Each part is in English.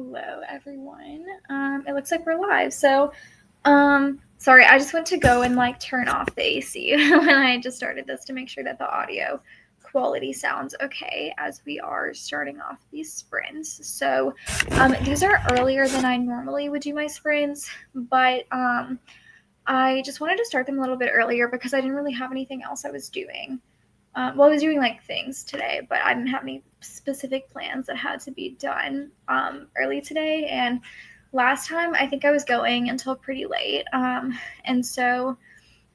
Hello, everyone. It looks like we're live. So, sorry, I just went to go and turn off the AC when I just started this to make sure that the audio quality sounds okay as we are starting off these sprints. So, these are earlier than I normally would do my sprints, but I just wanted to start them a little bit earlier because I didn't really have anything else I was doing. I was doing things today, but I didn't have any specific plans that had to be done early today. And last time, I think I was going until pretty late. And so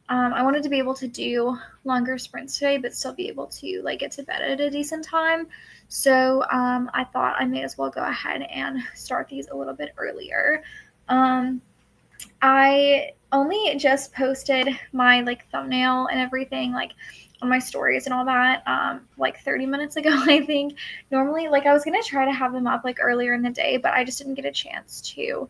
I wanted to be able to do longer sprints today, but still be able to get to bed at a decent time. So I thought I may as well go ahead and start these a little bit earlier. I only just posted my thumbnail and everything on my stories and all that 30 minutes ago. I think normally I was gonna try to have them up earlier in the day, but I just didn't get a chance to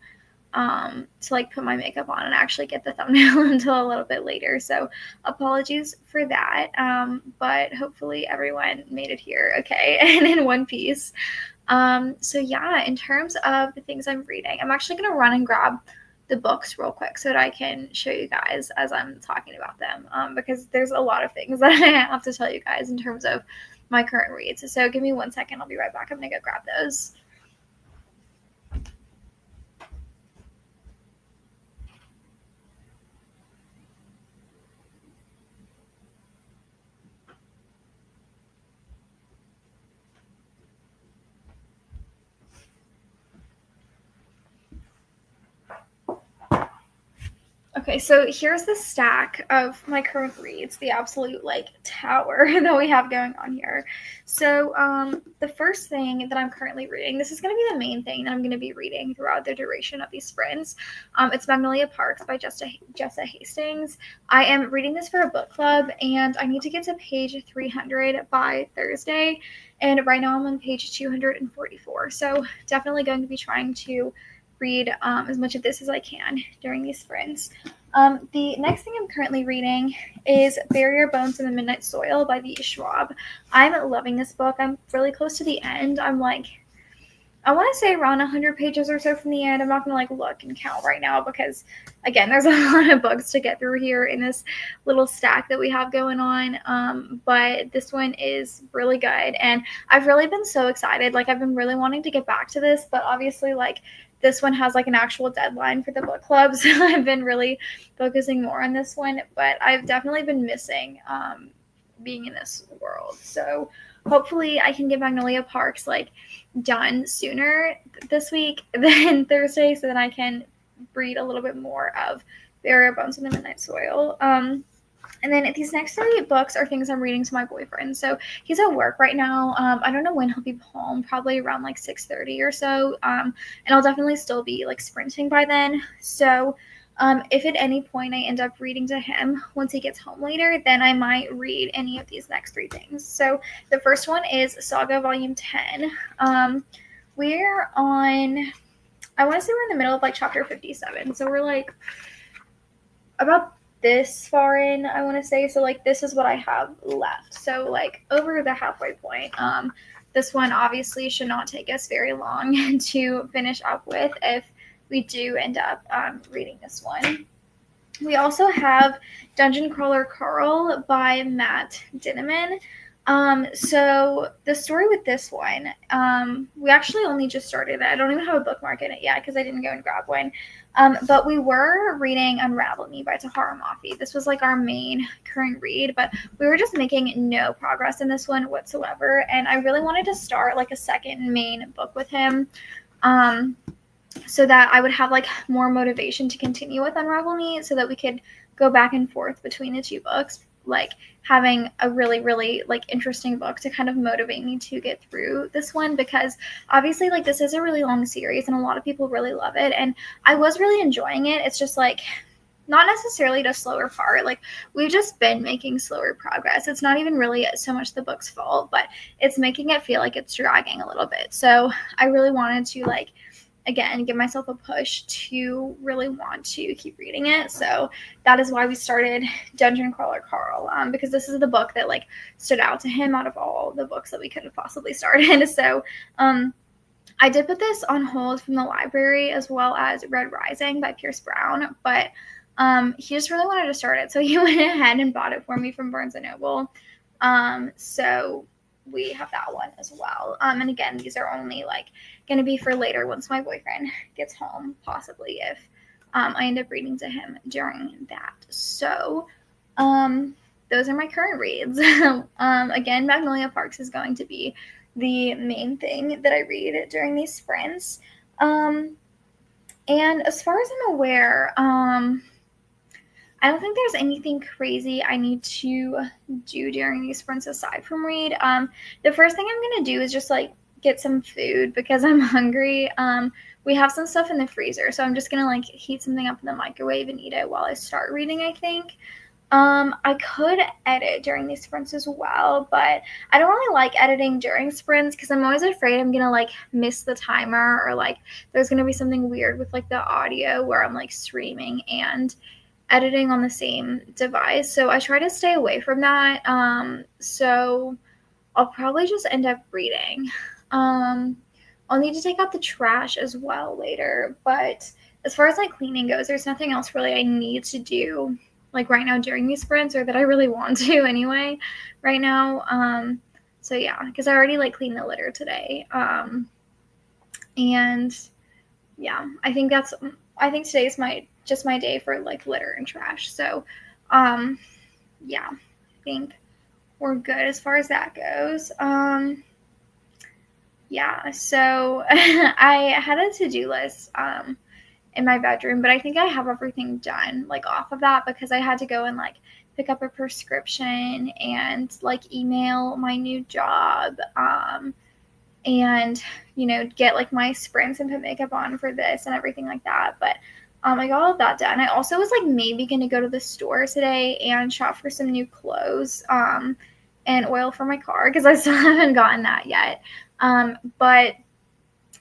put my makeup on and actually get the thumbnail until a little bit later. So apologies for that, but hopefully everyone made it here okay and in one piece. So yeah, in terms of the things I'm reading, I'm actually gonna run and grab the books real quick so that I can show you guys as I'm talking about them, because there's a lot of things that I have to tell you guys in terms of my current reads. So give me 1 second, I'll be right back. I'm gonna go grab those. Okay, so here's the stack of my current reads, the absolute tower that we have going on here. So the first thing that I'm currently reading, this is going to be the main thing that I'm going to be reading throughout the duration of these sprints. It's Magnolia Parks by Jessa Hastings. I am reading this for a book club, and I need to get to page 300 by Thursday. And right now I'm on page 244. So definitely going to be trying to read as much of this as I can during these sprints. The next thing I'm currently reading is Bury Your Bones in the Midnight Soil by V. Schwab. I'm loving this book. I'm really close to the end. I want to say around 100 pages or so from the end. I'm not going to look and count right now because, again, there's a lot of books to get through here in this little stack that we have going on. But this one is really good, and I've really been so excited. I've been really wanting to get back to this, but obviously, this one has an actual deadline for the book club, so I've been really focusing more on this one, but I've definitely been missing being in this world. So hopefully I can get Magnolia Parks done sooner this week than Thursday, so that I can read a little bit more of Bury Your Bones in the Midnight Soil. And then these next 3 books are things I'm reading to my boyfriend. So he's at work right now. I don't know when he'll be home, probably around 6:30 or so. And I'll definitely still be sprinting by then. So if at any point I end up reading to him once he gets home later, then I might read any of these next 3 things. So the first one is Saga Volume 10. We're on, I want to say we're in the middle of chapter 57. So we're about this far in, I want to say. So this is what I have left. So over the halfway point. This one obviously should not take us very long to finish up with if we do end up reading this one. We also have Dungeon Crawler Carl by Matt Dinneman. So the story with this one, we actually only just started it. I don't even have a bookmark in it yet because I didn't go and grab one. But we were reading Unravel Me by Tahara Mafi. This was our main current read, but we were just making no progress in this one whatsoever. And I really wanted to start a second main book with him, so that I would have more motivation to continue with Unravel Me, so that we could go back and forth between the 2 books, having a really, really interesting book to kind of motivate me to get through this one, because obviously this is a really long series and a lot of people really love it, and I was really enjoying it. It's just not necessarily the slower part. We've just been making slower progress. It's not even really so much the book's fault, but it's making it feel like it's dragging a little bit. So I really wanted to again, give myself a push to really want to keep reading it. So that is why we started Dungeon Crawler Carl, because this is the book that stood out to him out of all the books that we could have possibly started. So I did put this on hold from the library, as well as Red Rising by Pierce Brown, but he just really wanted to start it, so he went ahead and bought it for me from Barnes & Noble. So we have that one as well. And again, these are only like going to be for later once my boyfriend gets home, possibly if I end up reading to him during that. So those are my current reads. Again, Magnolia Parks is going to be the main thing that I read during these sprints. And as far as I'm aware, I don't think there's anything crazy I need to do during these sprints aside from read. The first thing I'm going to do is just like get some food because I'm hungry. We have some stuff in the freezer, so I'm just going to like heat something up in the microwave and eat it while I start reading, I think. I could edit during these sprints as well, but I don't really like editing during sprints because I'm always afraid I'm gonna like miss the timer, or like there's gonna be something weird with like the audio where I'm like streaming and editing on the same device. So I try to stay away from that. So I'll probably just end up reading. I'll need to take out the trash as well later, but as far as like cleaning goes, there's nothing else really I need to do like right now during these sprints, or that I really want to anyway right now. So yeah, because I already like cleaned the litter today. And yeah, I think today's just my day for like litter and trash. So yeah, I think we're good as far as that goes. Yeah, so I had a to-do list in my bedroom, but I think I have everything done like off of that because I had to go and like pick up a prescription and like email my new job, and get like my sprints and put makeup on for this and everything like that. But I got all of that done. I also was like maybe gonna go to the store today and shop for some new clothes and oil for my car because I still haven't gotten that yet. But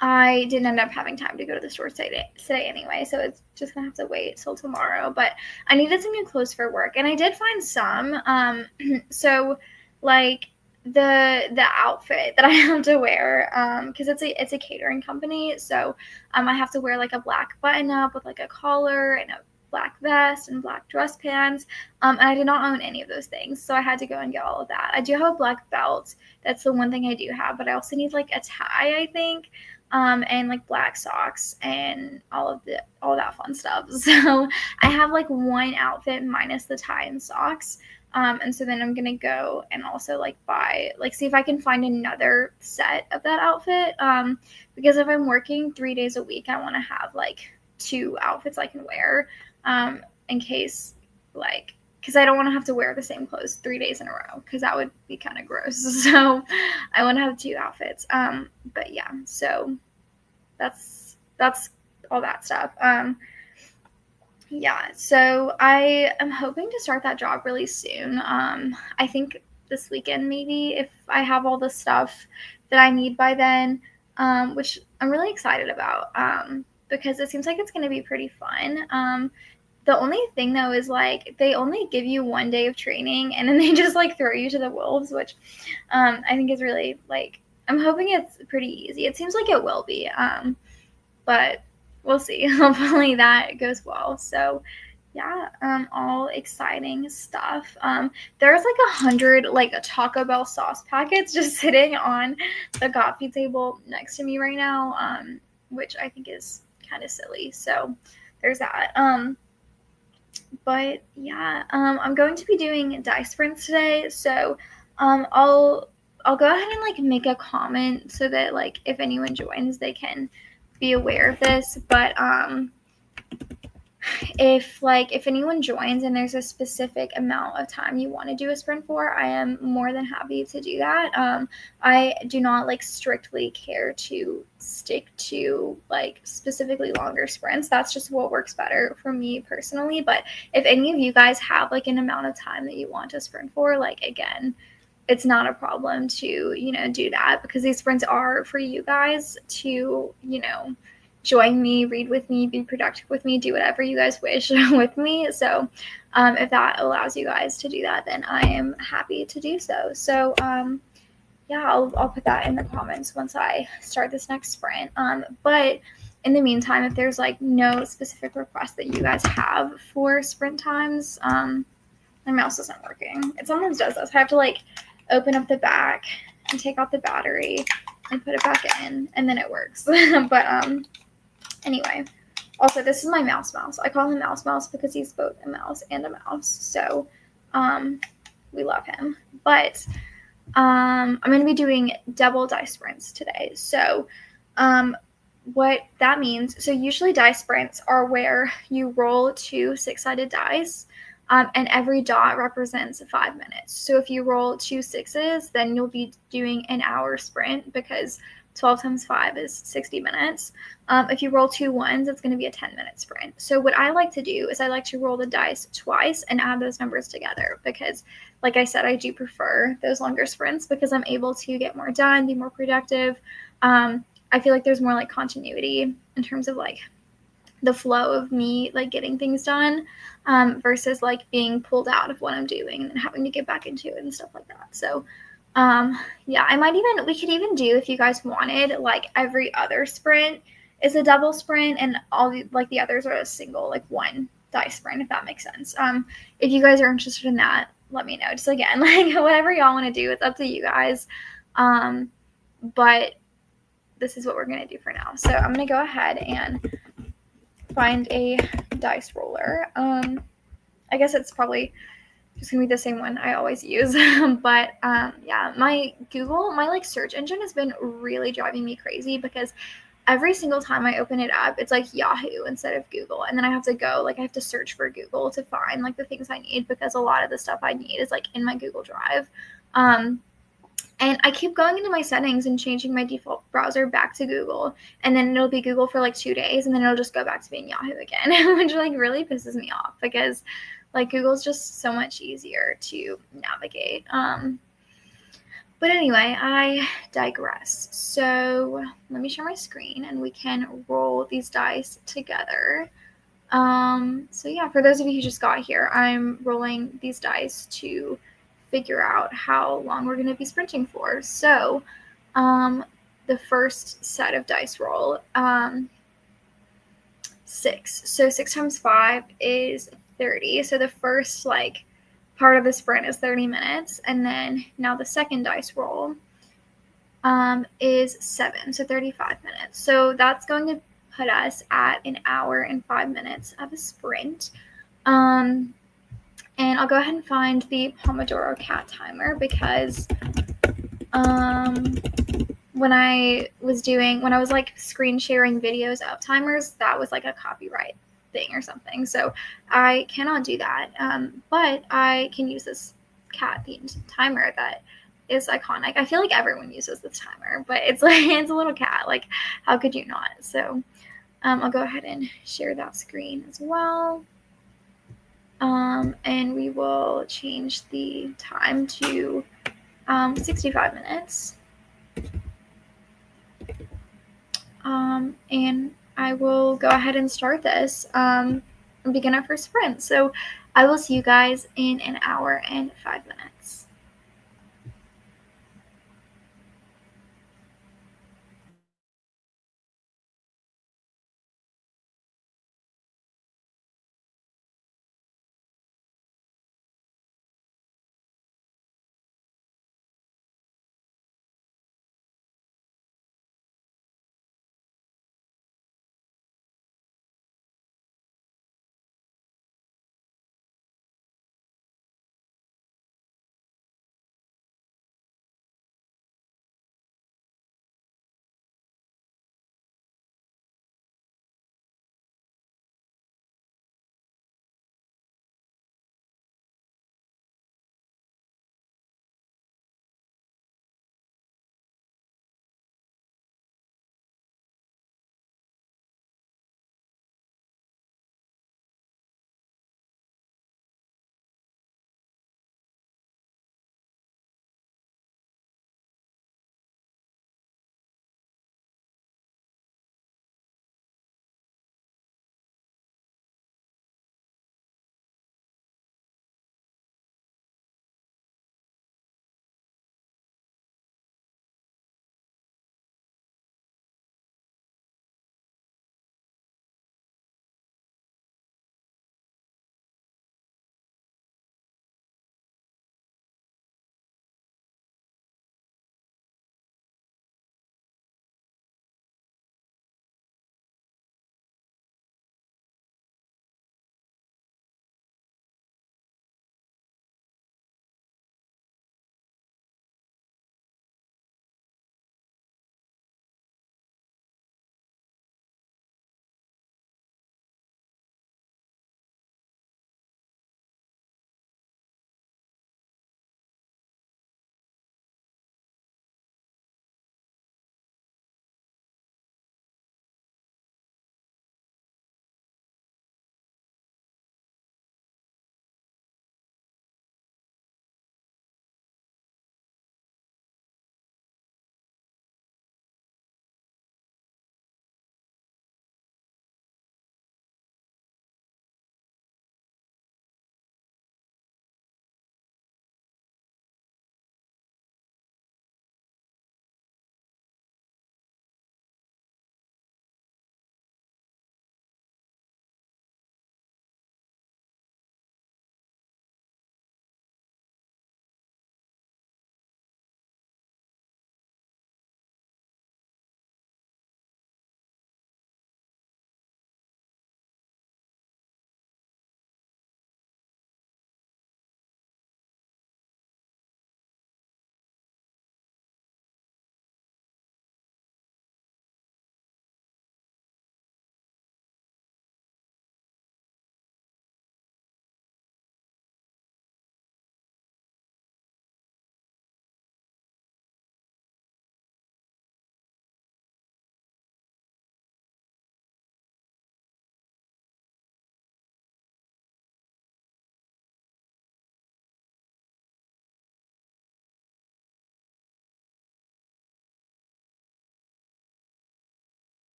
I didn't end up having time to go to the store today anyway, so it's just gonna have to wait till tomorrow. But I needed some new clothes for work, and I did find some. So like the outfit that I have to wear, because it's a catering company, so I have to wear like a black button up with like a collar and a black vest and black dress pants. And I did not own any of those things, so I had to go and get all of that. I do have a black belt. That's the one thing I do have, but I also need like a tie, I think. And like black socks and all that fun stuff. So I have like one outfit minus the tie and socks. And so then I'm gonna go and also like see if I can find another set of that outfit. Because if I'm working 3 days a week, I want to have like 2 outfits I can wear, in case because I don't want to have to wear the same clothes 3 days in a row, because that would be kind of gross. So I want to have 2 outfits. But yeah, so that's all that stuff. Yeah, so I am hoping to start that job really soon. I think this weekend maybe, if I have all the stuff that I need by then, which I'm really excited about, because it seems like it's going to be pretty fun. The only thing though is like they only give you 1 day of training and then they just like throw you to the wolves, which I think is really like, I'm hoping it's pretty easy. It seems like it will be, but we'll see. Hopefully that goes well. So yeah, all exciting stuff. There's like 100 like Taco Bell sauce packets just sitting on the coffee table next to me right now, which I think is kind of silly. So there's that. But yeah, I'm going to be doing dice sprints today, so I'll go ahead and like make a comment so that like if anyone joins, they can be aware of this. But if anyone joins and there's a specific amount of time you want to do a sprint for, I am more than happy to do that. I do not like strictly care to stick to like specifically longer sprints. That's just what works better for me personally. But if any of you guys have like an amount of time that you want to sprint for, like again, it's not a problem to, do that, because these sprints are for you guys to, join me, read with me, be productive with me, do whatever you guys wish with me. So if that allows you guys to do that, then I am happy to do so. So yeah, yeah, I'll put that in the comments once I start this next sprint. But in the meantime, if there's like no specific requests that you guys have for sprint times, my mouse isn't working. It sometimes does this. I have to like open up the back and take out the battery and put it back in, and then it works. But anyway, also this is my mouse. I call him Mouse because he's both a mouse and a mouse. So we love him. But I'm going to be doing double dice sprints today. So what that means, so usually dice sprints are where you roll 2 6-sided dice, and every dot represents 5 minutes. So if you roll 2 6s, then you'll be doing an hour sprint because 12 times 5 is 60 minutes. If you roll 2 1s, it's going to be a 10-minute sprint. So what I like to do is I like to roll the dice twice and add those numbers together because, like I said, I do prefer those longer sprints because I'm able to get more done, be more productive. I feel like there's more like continuity in terms of like the flow of me like getting things done versus like being pulled out of what I'm doing and then having to get back into it and stuff like that. So yeah, we could even do, if you guys wanted, like every other sprint is a double sprint and all the others are a single, like one dice sprint, if that makes sense. If you guys are interested in that, let me know. Just again, like whatever y'all want to do, it's up to you guys. But this is what we're going to do for now. So I'm going to go ahead and find a dice roller. I guess it's probably just going to be the same one I always use. But yeah, my like search engine has been really driving me crazy because every single time I open it up, it's like Yahoo instead of Google. And then I have to search for Google to find like the things I need because a lot of the stuff I need is like in my Google Drive. And I keep going into my settings and changing my default browser back to Google. And then it'll be Google for like 2 days. And then it'll just go back to being Yahoo again, which like really pisses me off because like Google's just so much easier to navigate. But anyway, I digress. So let me share my screen and we can roll these dice together. So yeah, for those of you who just got here, I'm rolling these dice to figure out how long we're going to be sprinting for. So the first set of dice roll, 6. So 6 times 5 is 30. So the first like part of the sprint is 30 minutes. And then now the second dice roll is 7. So 35 minutes. So that's going to put us at an hour and 5 minutes of a sprint. And I'll go ahead and find the Pomodoro cat timer because when I was like screen sharing videos of timers, that was like a copyright thing or something. So I cannot do that. But I can use this cat themed timer that is iconic. I feel like everyone uses this timer, but it's like it's a little cat. Like how could you not? So I'll go ahead and share that screen as well. And we will change the time to 65 minutes. And I will go ahead and start this and begin our first sprint. So I will see you guys in an hour and 5 minutes.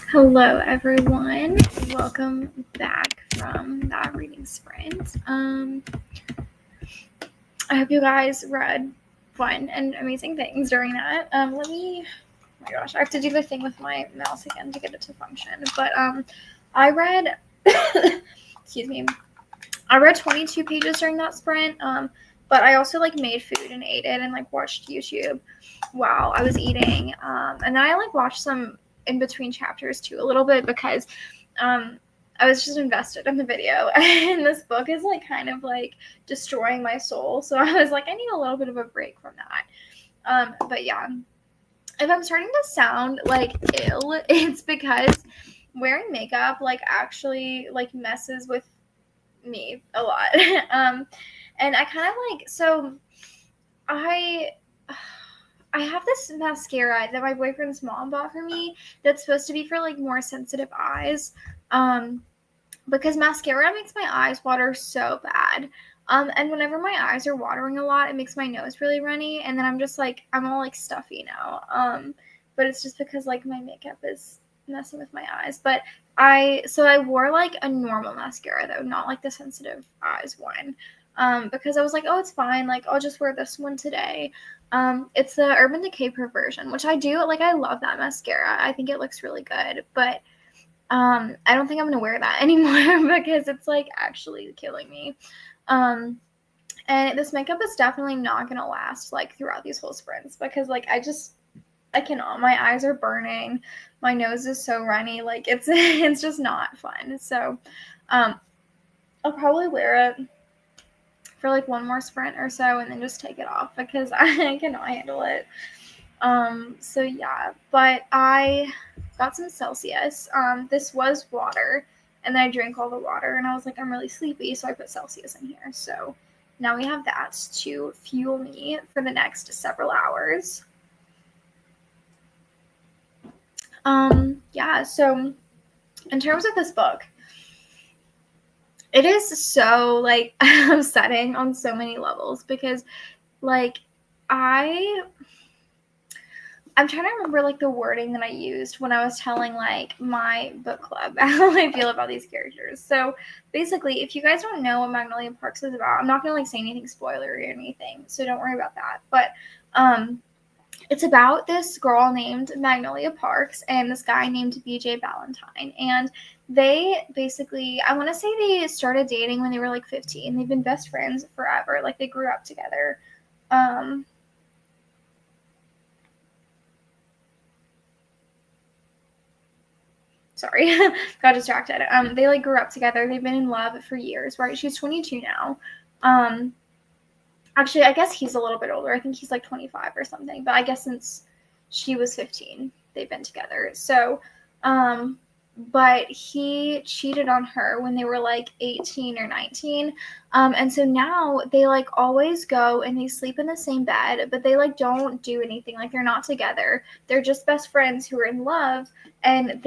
Hello, everyone. Welcome back from that reading sprint. I hope you guys read fun and amazing things during that. Oh my gosh, I have to do the thing with my mouse again to get it to function. But I read, excuse me, I read 22 pages during that sprint. But I also like made food and ate it and like watched YouTube while I was eating. And then I like watched some in between chapters too a little bit because I was just invested in the video, and this book is like kind of like destroying my soul. So I was like, I need a little bit of a break from that. But yeah, if I'm starting to sound like ill, it's because wearing makeup like actually like messes with me a lot. And I kind of like, so I have this mascara that my boyfriend's mom bought for me that's supposed to be for like more sensitive eyes. Because mascara makes my eyes water so bad. And whenever my eyes are watering a lot, it makes my nose really runny, and then I'm just like, I'm all like stuffy now. But it's just because like my makeup is messing with my eyes. But I wore like a normal mascara though, not like the sensitive eyes one. Because I was like, oh, it's fine. Like, I'll just wear this one today. It's the Urban Decay Perversion, which I do like. I love that mascara. I think it looks really good, but I don't think I'm gonna wear that anymore because it's like actually killing me. And this makeup is definitely not gonna last like throughout these whole sprints because like I cannot. My eyes are burning. My nose is so runny. Like it's just not fun. So I'll probably wear it for like one more sprint or so and then just take it off because I cannot handle it. So yeah, but I got some Celsius. This was water, and then I drank all the water, and I was like, I'm really sleepy, so I put Celsius in here. So now we have that to fuel me for the next several hours. Yeah, so in terms of this book, it is so like upsetting on so many levels because like I'm trying to remember like the wording that I used when I was telling like my book club how I feel about these characters. So basically, if you guys don't know what Magnolia Parks is about, I'm not gonna like say anything spoilery or anything, so don't worry about that. But it's about this girl named Magnolia Parks and this guy named BJ Valentine, and they basically, I want to say they started dating when they were like 15. They've been best friends forever. Like they grew up together. Sorry, got distracted. They like grew up together. They've been in love for years, right? She's 22 now. Actually, I guess he's a little bit older. I think he's like 25 or something. But I guess since she was 15, they've been together. So, but he cheated on her when they were like 18 or 19. And so now they like always go and they sleep in the same bed, but they like don't do anything. Like they're not together. They're just best friends who are in love. And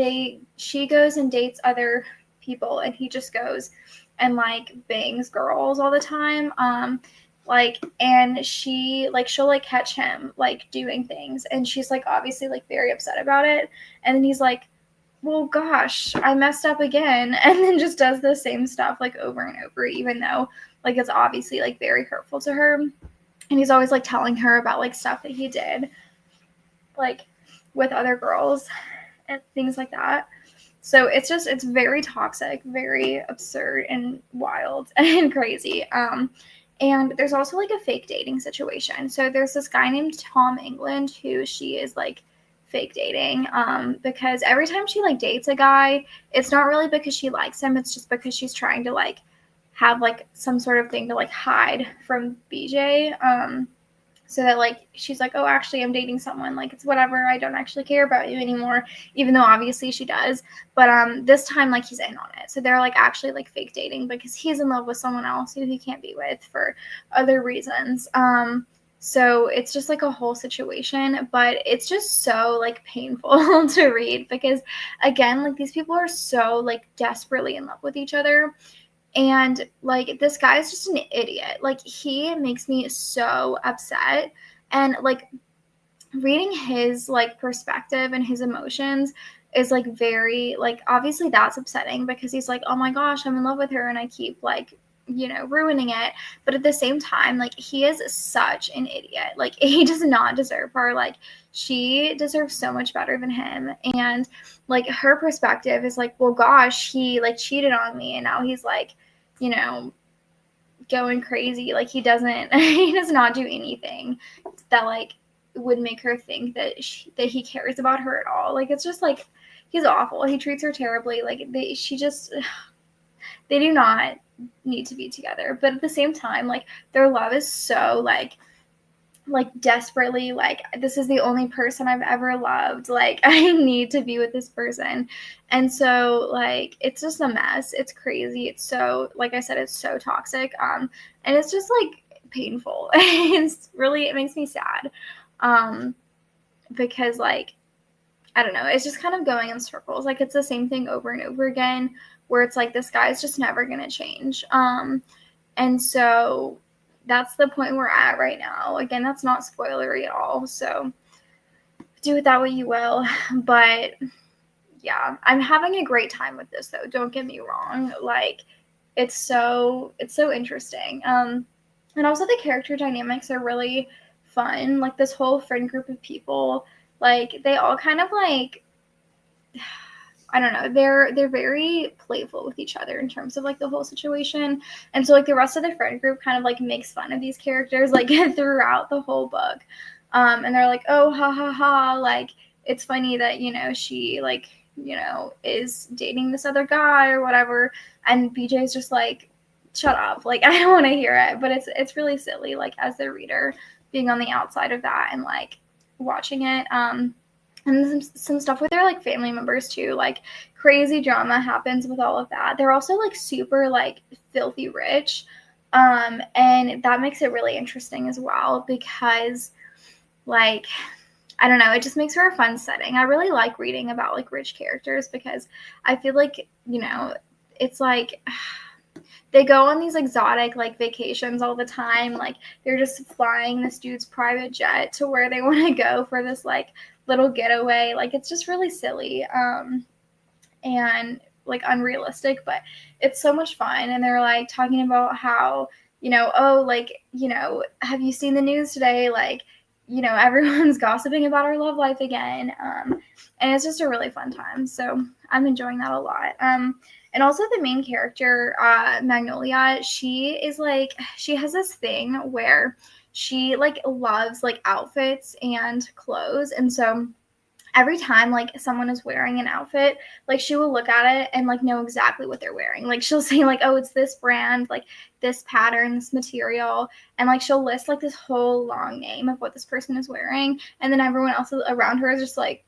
she goes and dates other people, and he just goes and like bangs girls all the time. And she'll like catch him like doing things, and she's like obviously like very upset about it, and then he's like, well gosh, I messed up again, and then just does the same stuff like over and over, even though like it's obviously like very hurtful to her. And he's always like telling her about like stuff that he did like with other girls and things like that. So it's very toxic, very absurd and wild and crazy. And there's also like a fake dating situation. So there's this guy named Tom England who she is like fake dating because every time she like dates a guy, it's not really because she likes him, it's just because she's trying to like have like some sort of thing to like hide from BJ. So that like she's like, oh, actually I'm dating someone, like it's whatever, I don't actually care about you anymore, even though obviously she does. But this time like he's in on it, so they're like actually like fake dating because he's in love with someone else who he can't be with for other reasons. So it's just like a whole situation, but it's just so like painful to read because again, like these people are so like desperately in love with each other. And like this guy is just an idiot. Like he makes me so upset. And like reading his like perspective and his emotions, is like very like, obviously that's upsetting because he's like, oh my gosh, I'm in love with her and I keep like, you know, ruining it. But at the same time, like, he is such an idiot. Like, he does not deserve her. Like, she deserves so much better than him. And like, her perspective is like, well, gosh, he like cheated on me and now he's like, you know, going crazy. Like, he does not do anything that like would make her think that that he cares about her at all. Like, it's just like, he's awful. He treats her terribly. Like, they do not need to be together. But at the same time, like, their love is so like desperately like, this is the only person I've ever loved. Like, I need to be with this person. And so like, it's just a mess. It's crazy. It's so, like I said, it's so toxic. And it's just like painful. It makes me sad. Because like, I don't know, it's just kind of going in circles. Like, it's the same thing over and over again, where it's like, this guy's just never gonna change. And so that's the point we're at right now. Again, that's not spoilery at all, so do with that what you will. But yeah, I'm having a great time with this though, don't get me wrong. Like, it's so interesting. And also the character dynamics are really fun. Like, this whole friend group of people, like, they all kind of like, I don't know, they're very playful with each other in terms of like the whole situation. And so like, the rest of the friend group kind of like makes fun of these characters like throughout the whole book. And they're like, oh, ha ha ha, like, it's funny that, you know, she like, you know, is dating this other guy or whatever. And BJ's just like, shut up, like, I don't want to hear it. But it's really silly, like, as the reader, being on the outside of that and like watching it. And some stuff with their like family members too, like crazy drama happens with all of that. They're also like super like filthy rich, and that makes it really interesting as well, because like, I don't know, it just makes for a fun setting. I really like reading about like rich characters because I feel like, you know, it's like they go on these exotic like vacations all the time. Like, they're just flying this dude's private jet to where they want to go for this like little getaway. Like, it's just really silly and like unrealistic, but it's so much fun. And they're like talking about how, you know, oh, like, you know, have you seen the news today? Like, you know, everyone's gossiping about our love life again. And it's just a really fun time. So I'm enjoying that a lot. And also the main character, Magnolia, she has this thing where she like loves like outfits and clothes. And so every time like someone is wearing an outfit, like, she will look at it and like know exactly what they're wearing. Like, she'll say like, oh, it's this brand, like this pattern, this material, and like she'll list like this whole long name of what this person is wearing. And then everyone else around her is just like,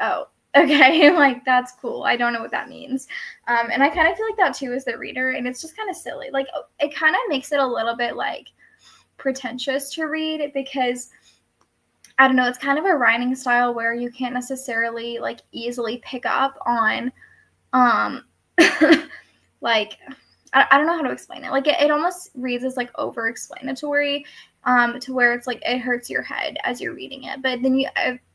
oh, okay, like, that's cool. I don't know what that means. And I kind of feel like that too as the reader, and it's just kind of silly. Like, it kind of makes it a little bit like pretentious to read because, I don't know, it's kind of a writing style where you can't necessarily like easily pick up on like, I don't know how to explain it. Like, it almost reads as like over explanatory, to where it's like it hurts your head as you're reading it. But then you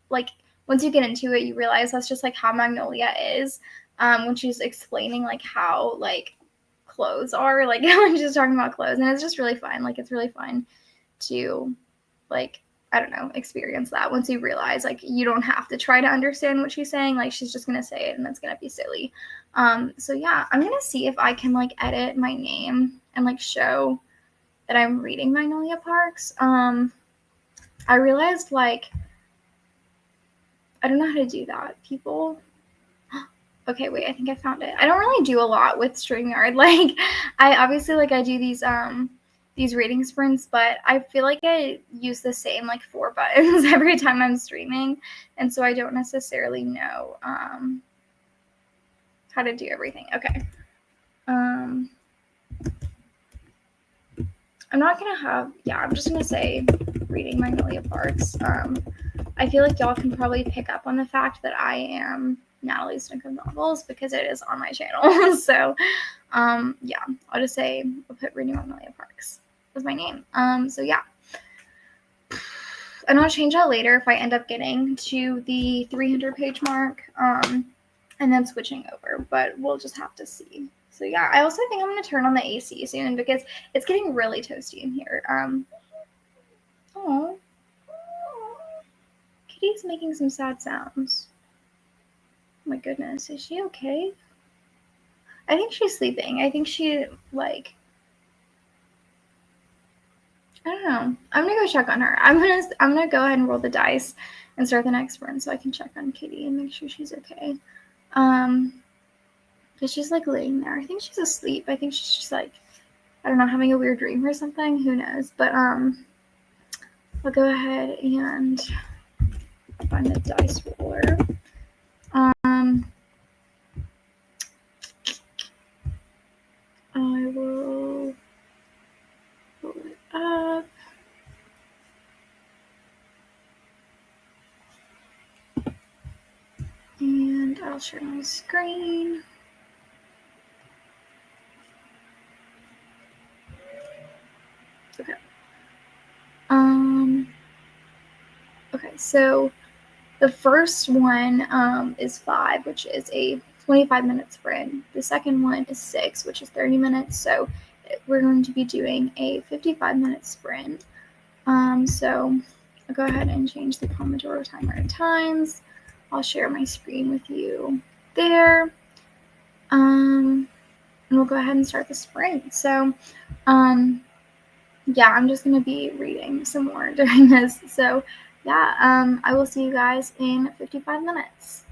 like, once you get into it, you realize that's just like how Magnolia is, when she's explaining like how like clothes are, like when she's talking about clothes. And it's just really fun. Like, it's really fun to like, I don't know, experience that once you realize like you don't have to try to understand what she's saying. Like, she's just gonna say it and it's gonna be silly. So yeah, I'm gonna see if I can like edit my name and like show that I'm reading Magnolia Parks. I realized like I don't know how to do that, people. Okay, wait, I think I found it. I don't really do a lot with StreamYard. Like, I obviously like I do these reading sprints, but I feel like I use the same like 4 buttons every time I'm streaming, and so I don't necessarily know how to do everything. Okay. I'm not gonna have, I'm just gonna say reading Magnolia Parks. I feel like y'all can probably pick up on the fact that I am Natalie's Nook of Novels because it is on my channel. So I'll just say, I'll put reading Magnolia Parks as my name. So yeah. And I'll change that later if I end up getting to the 300 page mark. and then switching over, but we'll just have to see. So yeah, I also think I'm going to turn on the AC soon because it's getting really toasty in here. Oh, Kitty's making some sad sounds. Oh my goodness, is she okay? I think she's sleeping. I think she, like, I don't know. I'm gonna go check on her. I'm gonna go ahead and roll the dice and start the next run so I can check on Kitty and make sure she's okay. Because she's like laying there. I think she's asleep. I think she's just like, I don't know, having a weird dream or something. Who knows? But I'll go ahead and find the dice roller. I will pull it up. And I'll share my screen. Okay. Okay, so the first one is 5, which is a 25-minute sprint. The second one is 6, which is 30 minutes. So we're going to be doing a 55-minute sprint. So I'll go ahead and change the Pomodoro timer to times. I'll share my screen with you there. And we'll go ahead and start the sprint. So, yeah, I'm just going to be reading some more during this. So, yeah, I will see you guys in 55 minutes.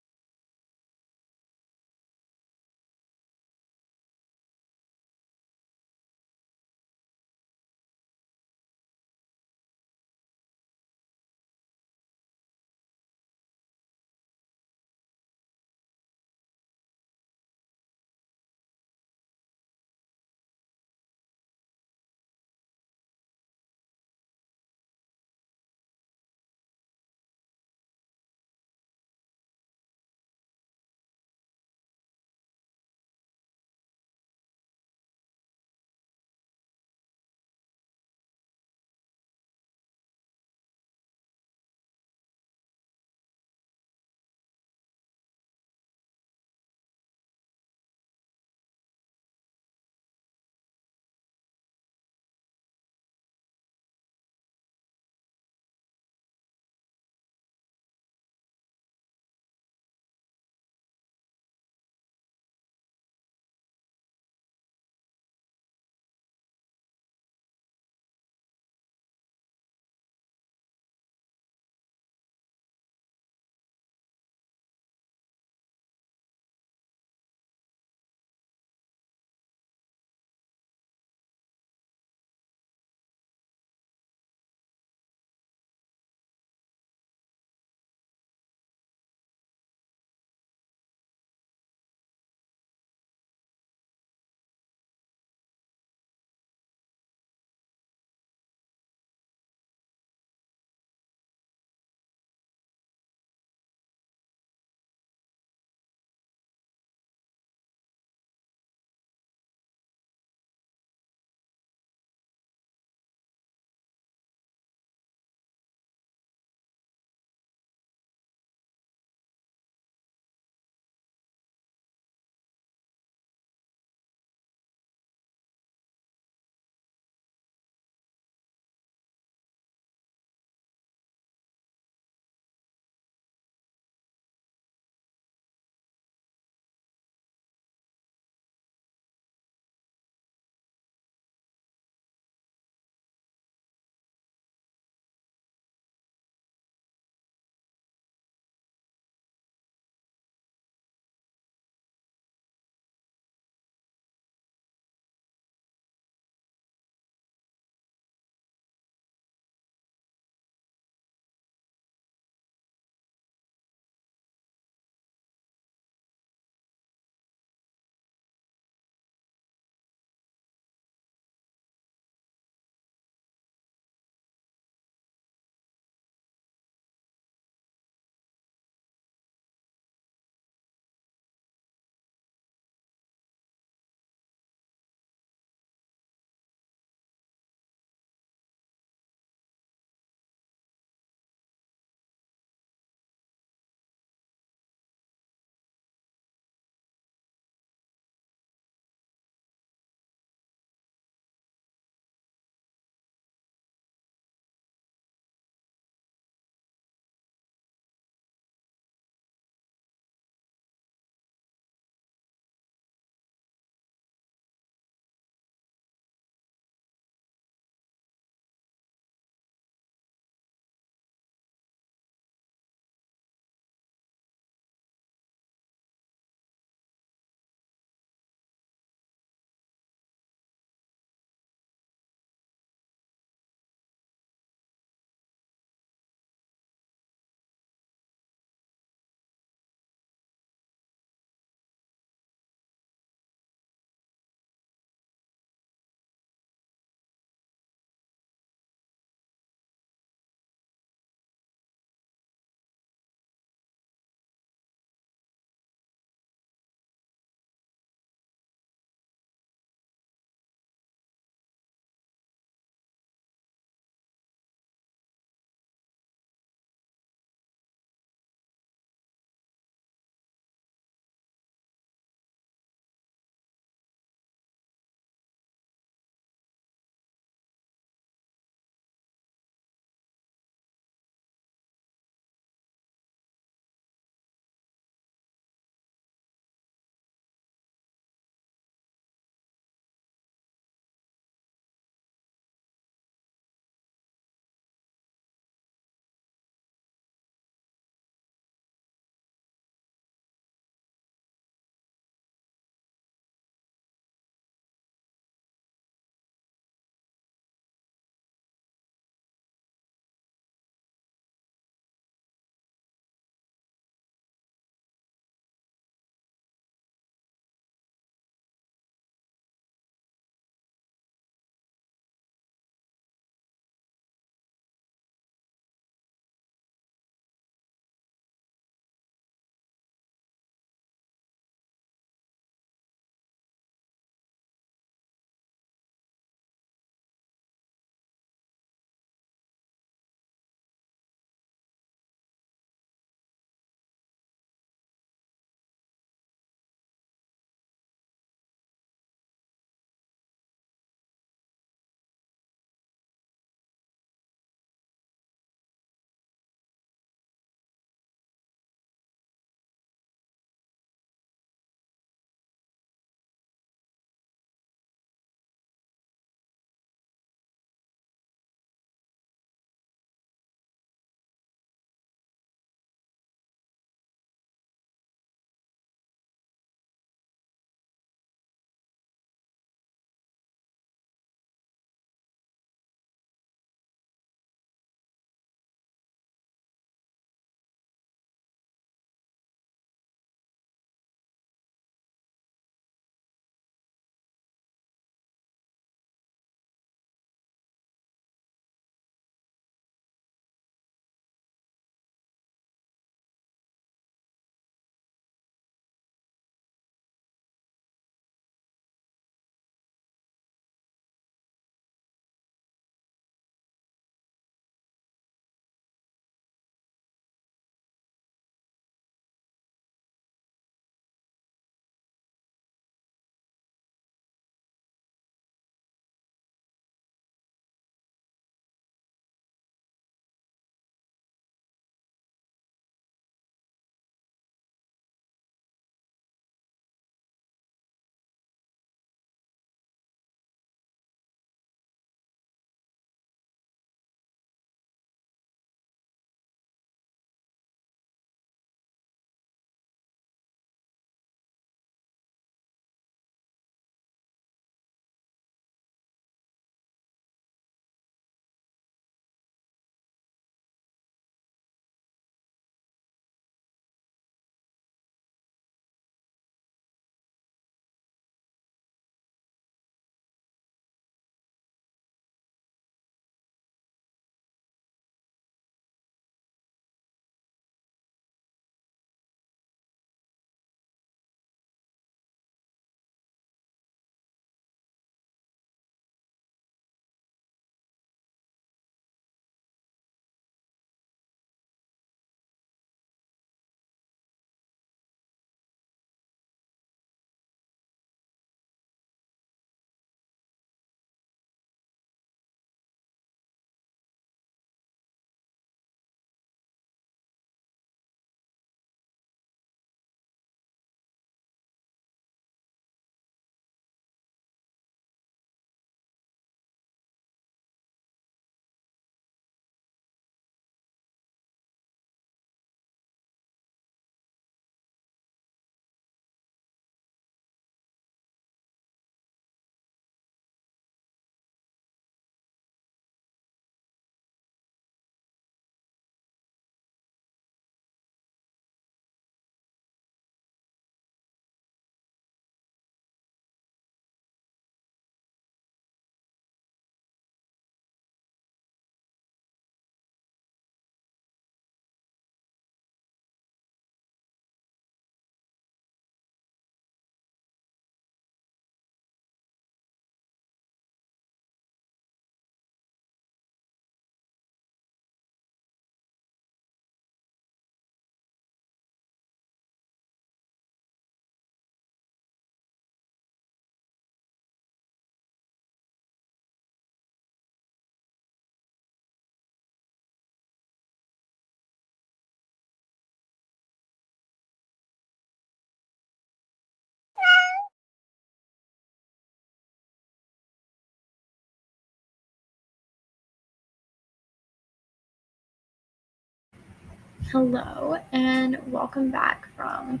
Hello and welcome back from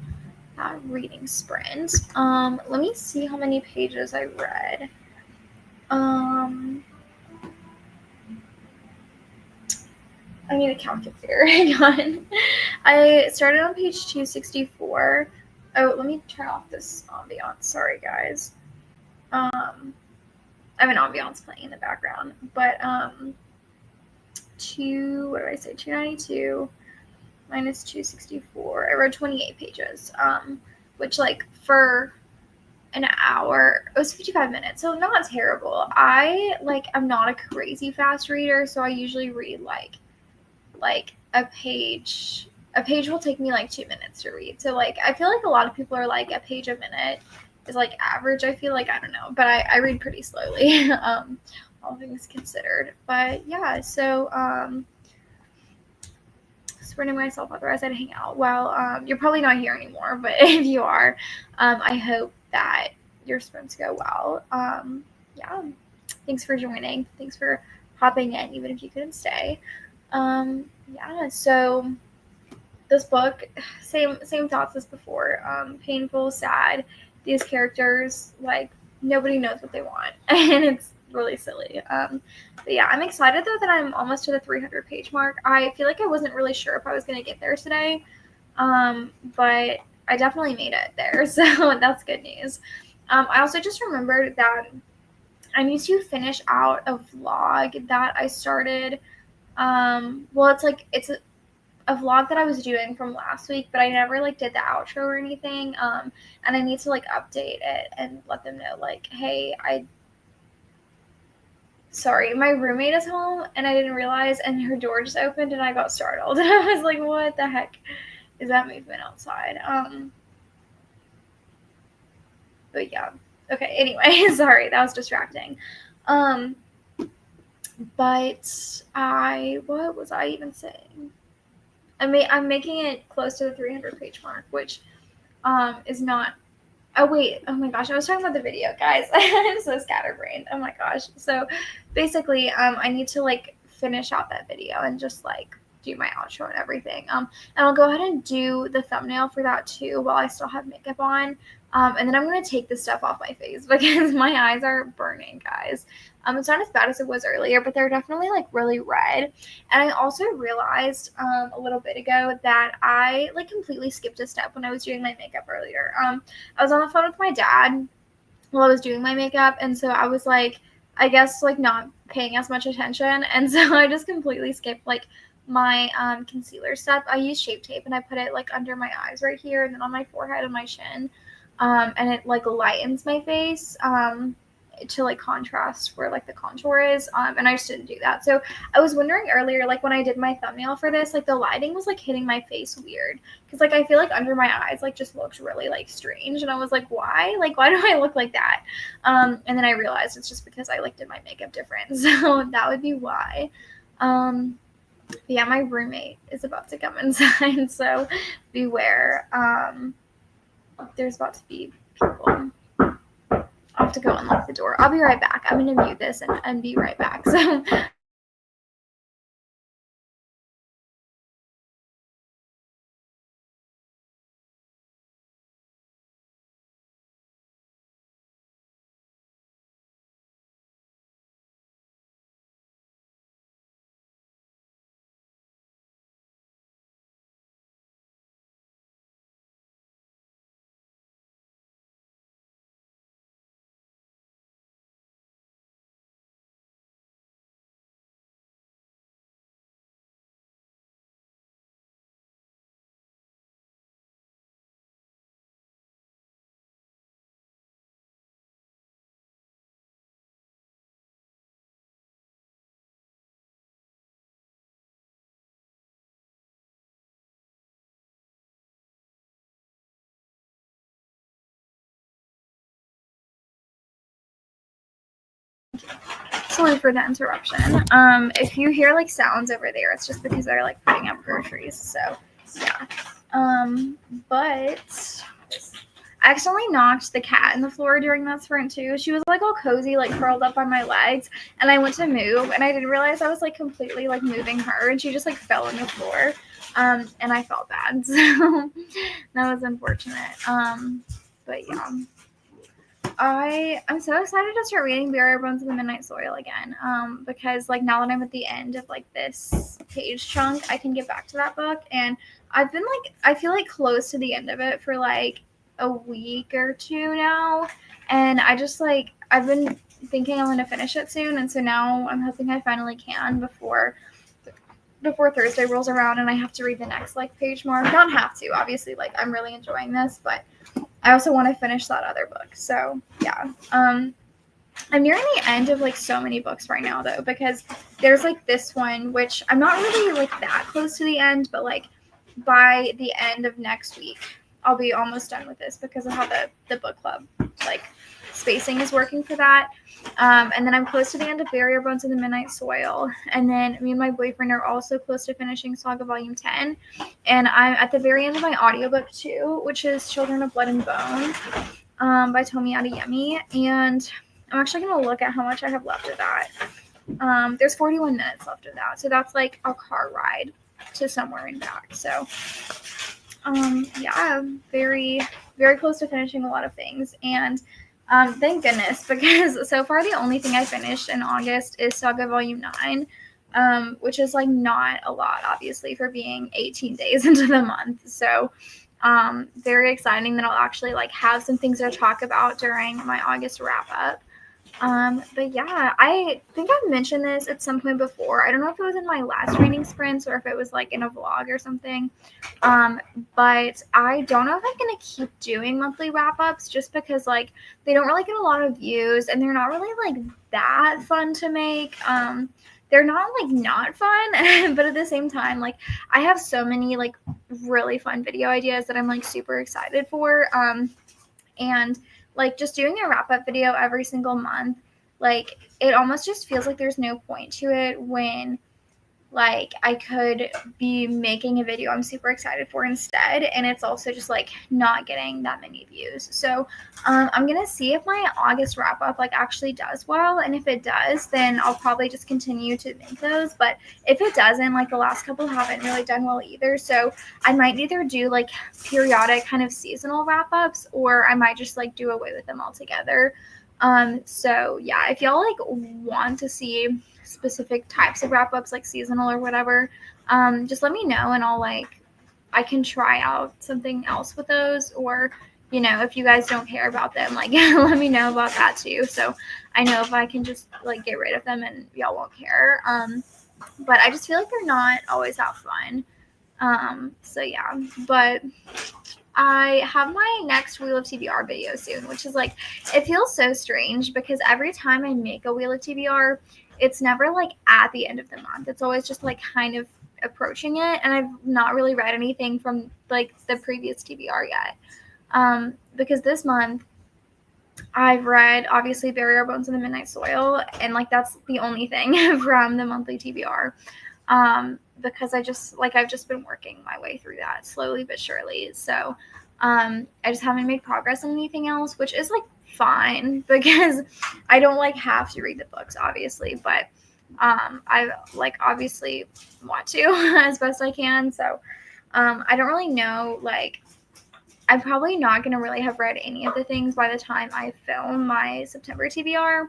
that reading sprint. Let me see how many pages I read. I need a calculator. Hang on. I started on page 264. Oh, let me turn off this ambiance. Sorry, guys. I have an ambiance playing in the background, but what did I say? 292 minus 264. I read 28 pages. Which like for an hour, it was 55 minutes, so not terrible. I'm not a crazy fast reader, so I usually read like a page. A page will take me like 2 minutes to read. So like I feel like a lot of people are like a page a minute is like average. I feel like, I don't know, but I read pretty slowly. All things considered. But yeah, so sprinting myself authorized to hang out. Well, you're probably not here anymore, but if you are, I hope that your sprints go well. Yeah, thanks for joining. Thanks for hopping in, even if you couldn't stay. Yeah, so this book, same thoughts as before. Painful, sad. These characters, like, nobody knows what they want, and it's really silly. But yeah, I'm excited though that I'm almost to the 300 page mark. I feel like I wasn't really sure if I was gonna get there today, but I definitely made it there, so that's good news. I also just remembered that I need to finish out a vlog that I started. Well, it's a vlog that I was doing from last week, but I never like did the outro or anything. And I need to like update it and let them know like, hey, sorry, my roommate is home and I didn't realize, and her door just opened and I got startled. And I was like, what the heck is that movement outside? But yeah. Okay, anyway, sorry, that was distracting. But what was I even saying? I'm making it close to the 300 page mark, which is not. Oh wait, oh my gosh, I was talking about the video, guys. I'm so scatterbrained. Oh my gosh. So basically, I need to like finish out that video and just like do my outro and everything. And I'll go ahead and do the thumbnail for that too while I still have makeup on. And then I'm gonna take this stuff off my face because my eyes are burning, guys. It's not as bad as it was earlier, but they're definitely like really red. And I also realized a little bit ago that I like completely skipped a step when I was doing my makeup earlier. I was on the phone with my dad while I was doing my makeup, and so I was like, I guess like not paying as much attention, and so I just completely skipped like my concealer step. I use Shape Tape and I put it like under my eyes right here and then on my forehead and my chin, and it like lightens my face to like contrast where like the contour is, and I just didn't do that. So I was wondering earlier, like when I did my thumbnail for this, like the lighting was like hitting my face weird because like I feel like under my eyes like just looked really like strange, and I was like, why do I look like that? And then I realized it's just because I like did my makeup different, so that would be why. But yeah, my roommate is about to come inside, so beware. There's about to be people. I'll have to go unlock the door. I'll be right back. I'm going to mute this and be right back. So sorry for the interruption. If you hear like sounds over there, it's just because they're like putting up groceries. So yeah. But I accidentally knocked the cat in the floor during that sprint too. She was like all cozy, like curled up on my legs, and I went to move, and I didn't realize I was like completely like moving her, and she just like fell on the floor, and I felt bad, so that was unfortunate. But yeah. I'm so excited to start reading Barrier Bones of the Midnight Soil again. Because like now that I'm at the end of like this page chunk, I can get back to that book, and I've been like I feel like close to the end of it for like a week or two now, and I just like I've been thinking I'm gonna finish it soon, and so now I'm hoping I finally can before Thursday rolls around and I have to read the next like page more. Not have to, obviously, like I'm really enjoying this, but I also want to finish that other book. So yeah. I'm nearing the end of like so many books right now though, because there's like this one which I'm not really like that close to the end, but like by the end of next week I'll be almost done with this because of how the book club like spacing is working for that. And then I'm close to the end of Barrier Bones in the Midnight Soil. And then me and my boyfriend are also close to finishing Saga Volume 10. And I'm at the very end of my audiobook too, which is Children of Blood and Bone by Tomi Adeyemi. And I'm actually going to look at how much I have left of that. There's 41 minutes left of that. So that's like a car ride to somewhere and back. So yeah, very, very close to finishing a lot of things. And thank goodness, because so far the only thing I finished in August is Saga Volume 9, which is like not a lot, obviously, for being 18 days into the month. So very exciting that I'll actually like have some things to talk about during my August wrap up. But yeah, I think I've mentioned this at some point before. I don't know if it was in my last reading sprints or if it was like in a vlog or something. But I don't know if I'm going to keep doing monthly wrap-ups just because like they don't really get a lot of views and they're not really like that fun to make. They're not like not fun, but at the same time, like I have so many like really fun video ideas that I'm like super excited for. And like just doing a wrap-up video every single month, like it almost just feels like there's no point to it when like I could be making a video I'm super excited for instead, and it's also just like not getting that many views. So I'm gonna see if my August wrap up like actually does well, and if it does, then I'll probably just continue to make those. But if it doesn't, like the last couple haven't really done well either, so I might either do like periodic kind of seasonal wrap ups, or I might just like do away with them altogether. So yeah, if y'all like want to see specific types of wrap ups like seasonal or whatever, just let me know and I can try out something else with those, or if you guys don't care about them, like let me know about that too, so I know if I can just like get rid of them and y'all won't care. But I just feel like they're not always that fun. So yeah, but I have my next Wheel of TBR video soon, which is like, it feels so strange because every time I make a Wheel of TBR, it's never like at the end of the month. It's always just like kind of approaching it. And I've not really read anything from like the previous TBR yet. Because this month I've read obviously Barrier Bones in the Midnight Soil. And like, that's the only thing from the monthly TBR. Because I've just been working my way through that slowly but surely. So I just haven't made progress on anything else, which is like fine because I don't like have to read the books, obviously, but I like obviously want to as best I can. So I don't really know, like I'm probably not going to really have read any of the things by the time I film my September TBR.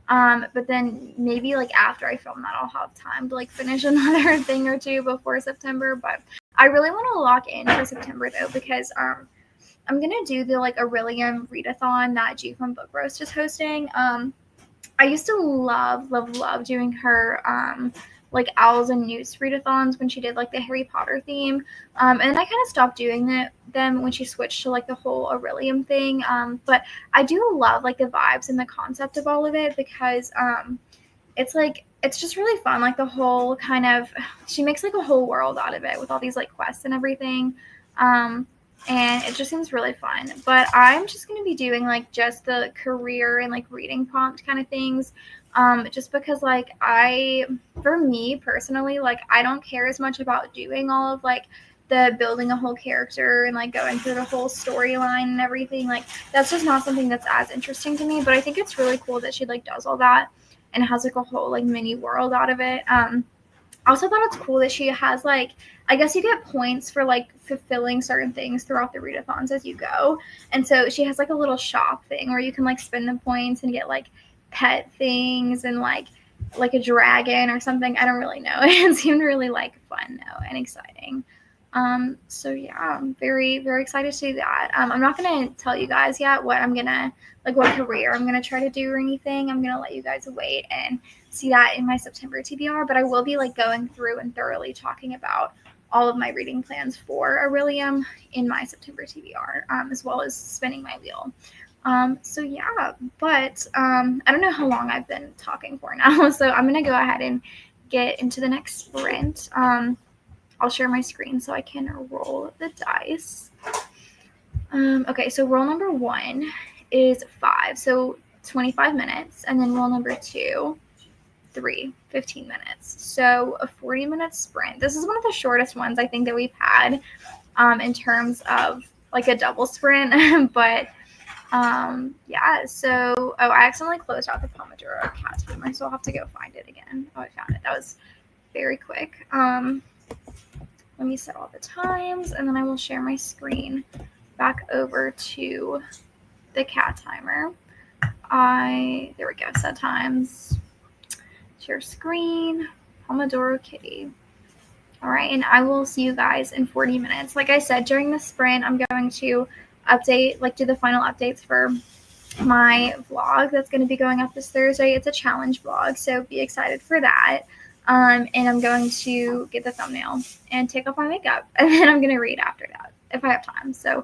But then maybe like after I film that, I'll have time to like finish another thing or two before September. But I really want to lock in for September though, because I'm gonna do the like Aurelian readathon that G from Book Roast is hosting. I used to love doing her like Owls and Newts readathons when she did like the Harry Potter theme. And I kind of stopped doing them when she switched to like the whole Aurelian thing. But I do love like the vibes and the concept of all of it because it's just really fun. Like the whole kind of, she makes like a whole world out of it with all these like quests and everything. And it just seems really fun. But I'm just going to be doing like just the career and like reading prompt kind of things. Just because like for me personally, like I don't care as much about doing all of like the building a whole character and like going through the whole storyline and everything, like that's just not something that's as interesting to me. But I think it's really cool that she like does all that and has like a whole like mini world out of it. I also thought it's cool that she has like, I guess you get points for like fulfilling certain things throughout the readathons as you go. And so she has like a little shop thing where you can like spend the points and get like pet things and like a dragon or something. I don't really know. It seemed really like fun though and exciting. So yeah, I'm very, very excited to do that. I'm not gonna tell you guys yet what I'm gonna like what career I'm gonna try to do or anything. I'm gonna let you guys wait and see that in my September TBR, but I will be like going through and thoroughly talking about all of my reading plans for Aurelium in my September TBR, as well as spinning my wheel. So yeah, but I don't know how long I've been talking for now, so I'm gonna go ahead and get into the next sprint. I'll share my screen so I can roll the dice. Okay, so roll number 1 is 5, so 25 minutes, and then roll number 2, 3, 15 minutes. So a 40-minute sprint. This is one of the shortest ones I think that we've had in terms of like a double sprint, but yeah, so, oh, I accidentally closed out the Pomodoro cat timer, so I'll have to go find it again. Oh, I found it. That was very quick. Let me set all the times, and then I will share my screen back over to the cat timer. There we go, set times, share screen, Pomodoro Kitty. All right, and I will see you guys in 40 minutes. Like I said, during the sprint, I'm going to update, like do the final updates for my vlog that's going to be going up this Thursday. It's a challenge vlog, so be excited for that. And I'm going to get the thumbnail and take off my makeup, and then I'm going to read after that if I have time. So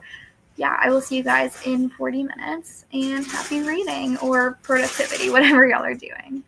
yeah, I will see you guys in 40 minutes, and happy reading or productivity, whatever y'all are doing.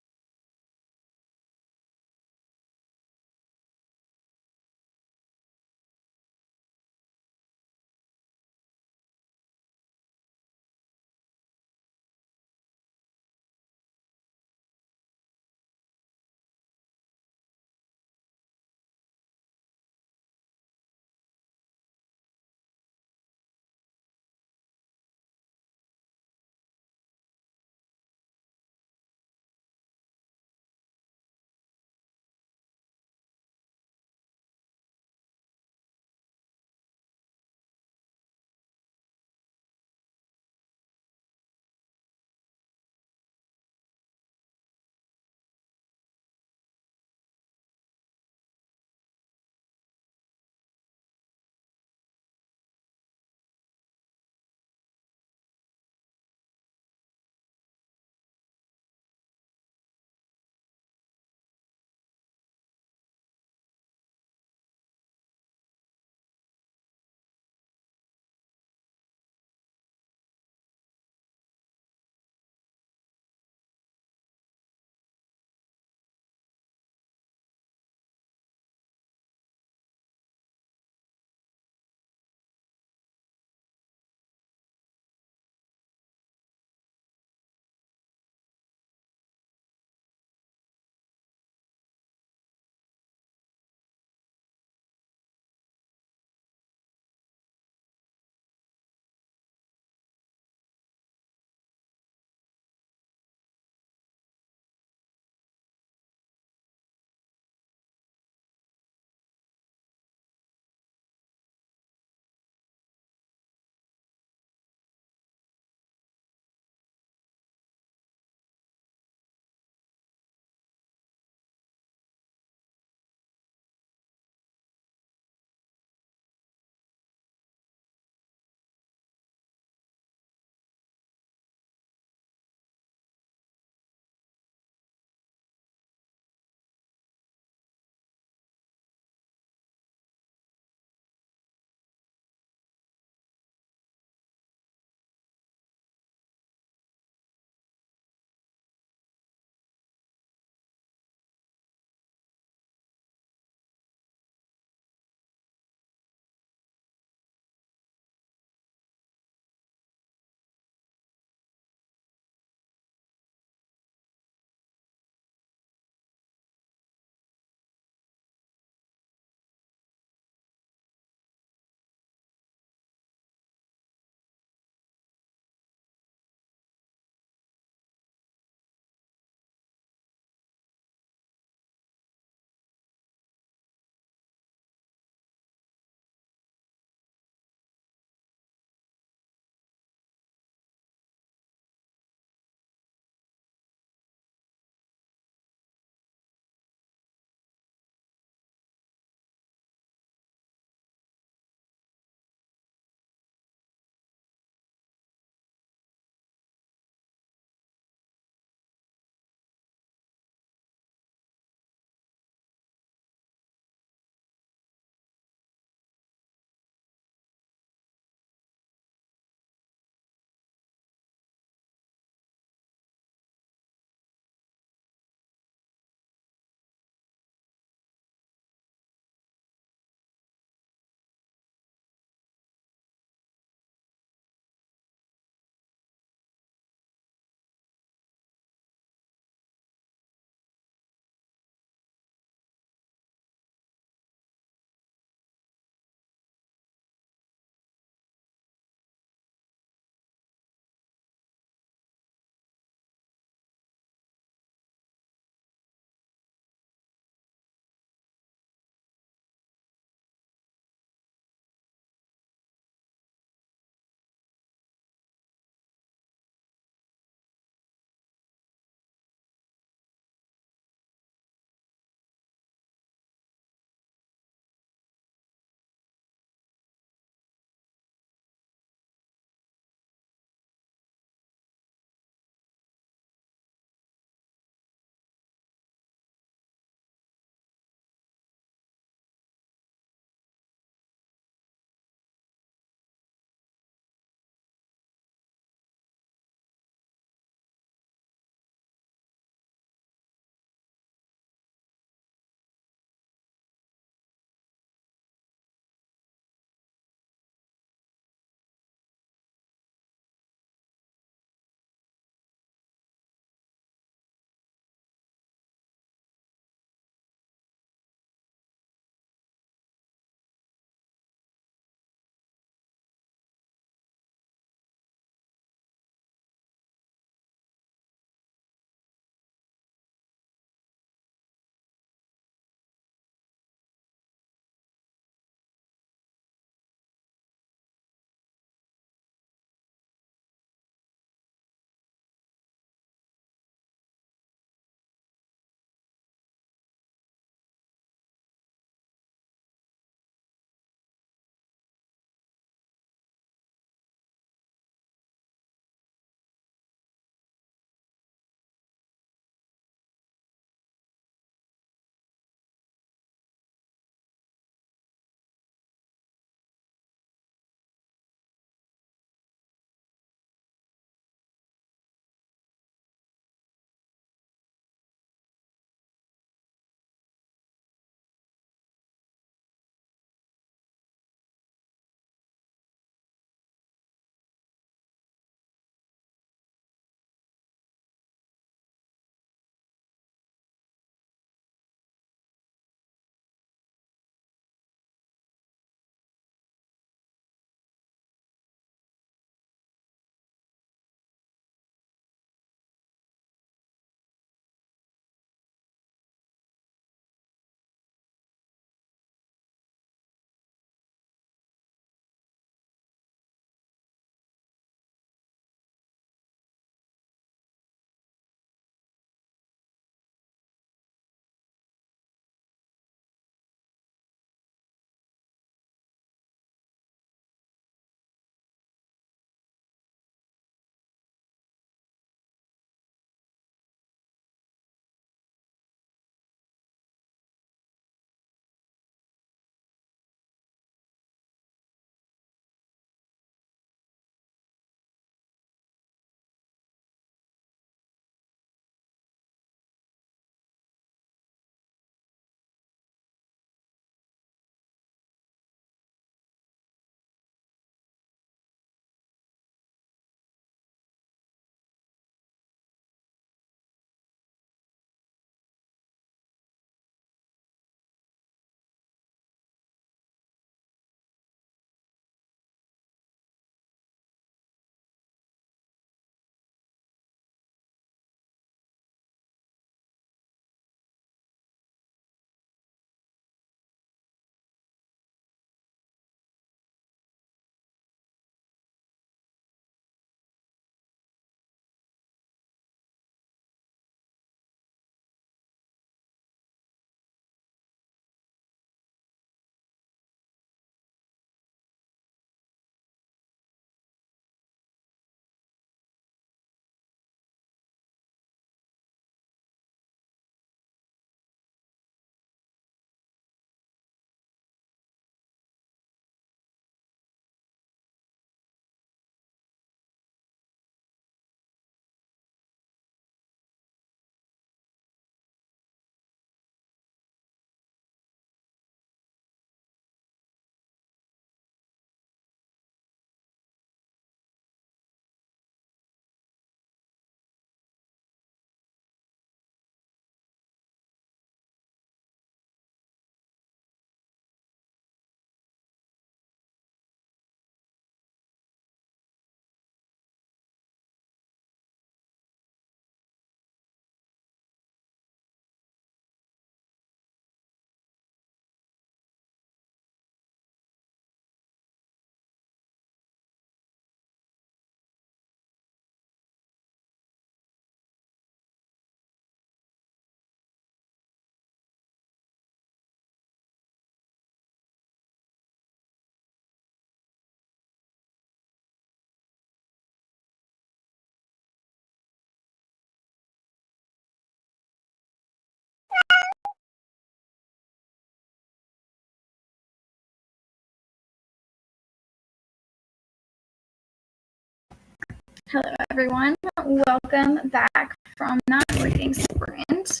Hello, everyone. Welcome back from that reading sprint.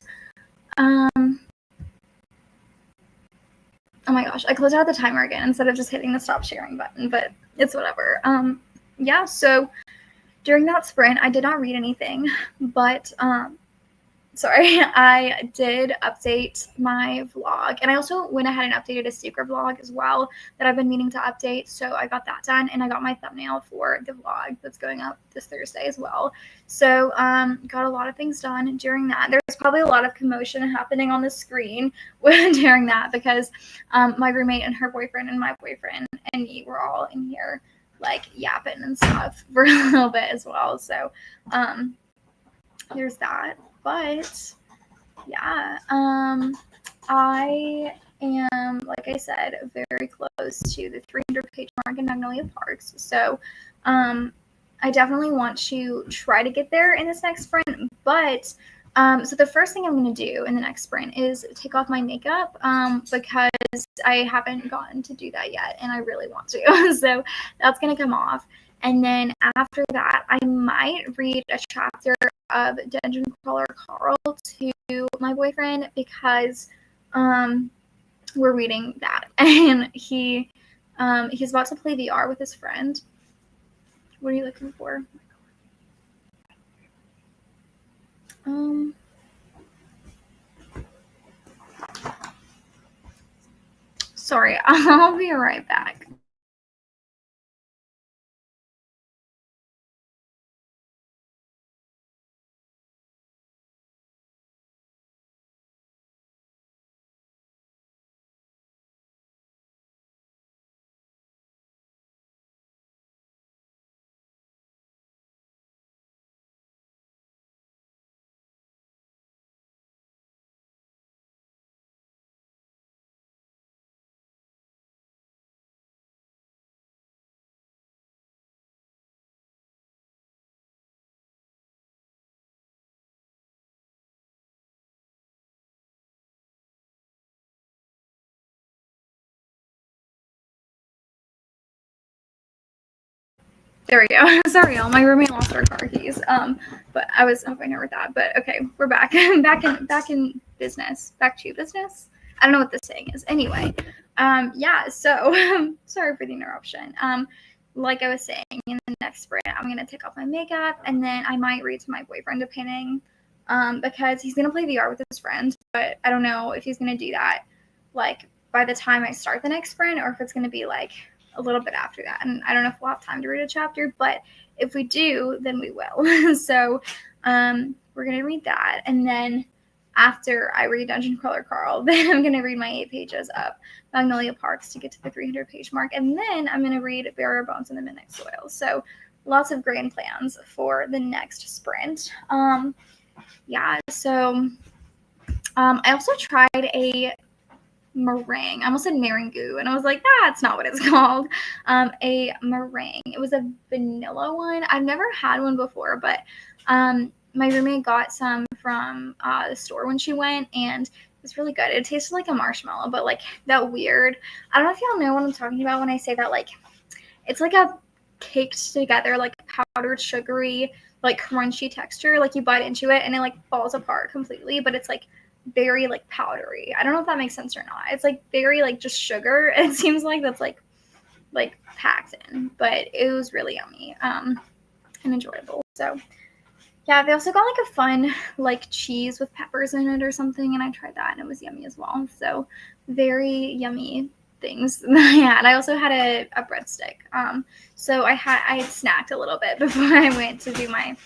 Oh my gosh, I closed out the timer again instead of just hitting the stop sharing button, but it's whatever. Yeah, so during that sprint, I did not read anything, but sorry, I did update my vlog, and I also went ahead and updated a secret vlog as well that I've been meaning to update, so I got that done, and I got my thumbnail for the vlog that's going up this Thursday as well. So got a lot of things done during that. There's probably a lot of commotion happening on the screen during that because my roommate and her boyfriend and my boyfriend and me were all in here like yapping and stuff for a little bit as well. So there's that. But yeah, I am, like I said, very close to the 300-page mark in Magnolia Parks. So I definitely want to try to get there in this next sprint. But so the first thing I'm going to do in the next sprint is take off my makeup because I haven't gotten to do that yet, and I really want to. So that's going to come off. And then after that, I might read a chapter of Dungeon Crawler Carl to my boyfriend because we're reading that. And he's about to play VR with his friend. What are you looking for? Sorry, I'll be right back. There we go. Sorry, y'all. My roommate lost her car keys. But I was hoping over that. But okay, we're back. back in business. Back to business. I don't know what this saying is. Anyway, yeah. So sorry for the interruption. Like I was saying, in the next sprint, I'm gonna take off my makeup, and then I might read to my boyfriend depending, because he's gonna play VR with his friend. But I don't know if he's gonna do that, like by the time I start the next sprint, or if it's gonna be like a little bit after that. And I don't know if we'll have time to read a chapter, but if we do, then we will. So we're going to read that. And then after I read Dungeon Crawler Carl, then I'm going to read my 8 pages of Magnolia Parks to get to the 300-page mark. And then I'm going to read Burial Bones in the Midnight Soil. So lots of grand plans for the next sprint. Yeah, so I also tried a meringue. I almost said meringue, and I was like, that's not what it's called. A meringue. It was a vanilla one. I've never had one before, but my roommate got some from the store when she went, and it was really good. It tasted like a marshmallow, but like that weird. I don't know if y'all know what I'm talking about when I say that. Like, it's like a caked together, like powdered sugary, like crunchy texture. Like you bite into it, and it like falls apart completely, but it's like very like powdery. I don't know if that makes sense or not. It's like very like just sugar. It seems like that's like packed in, but it was really yummy and enjoyable. So yeah, they also got like a fun like cheese with peppers in it or something, and I tried that and it was yummy as well. So very yummy things that I had. I also had a breadstick. So I had snacked a little bit before I went to do my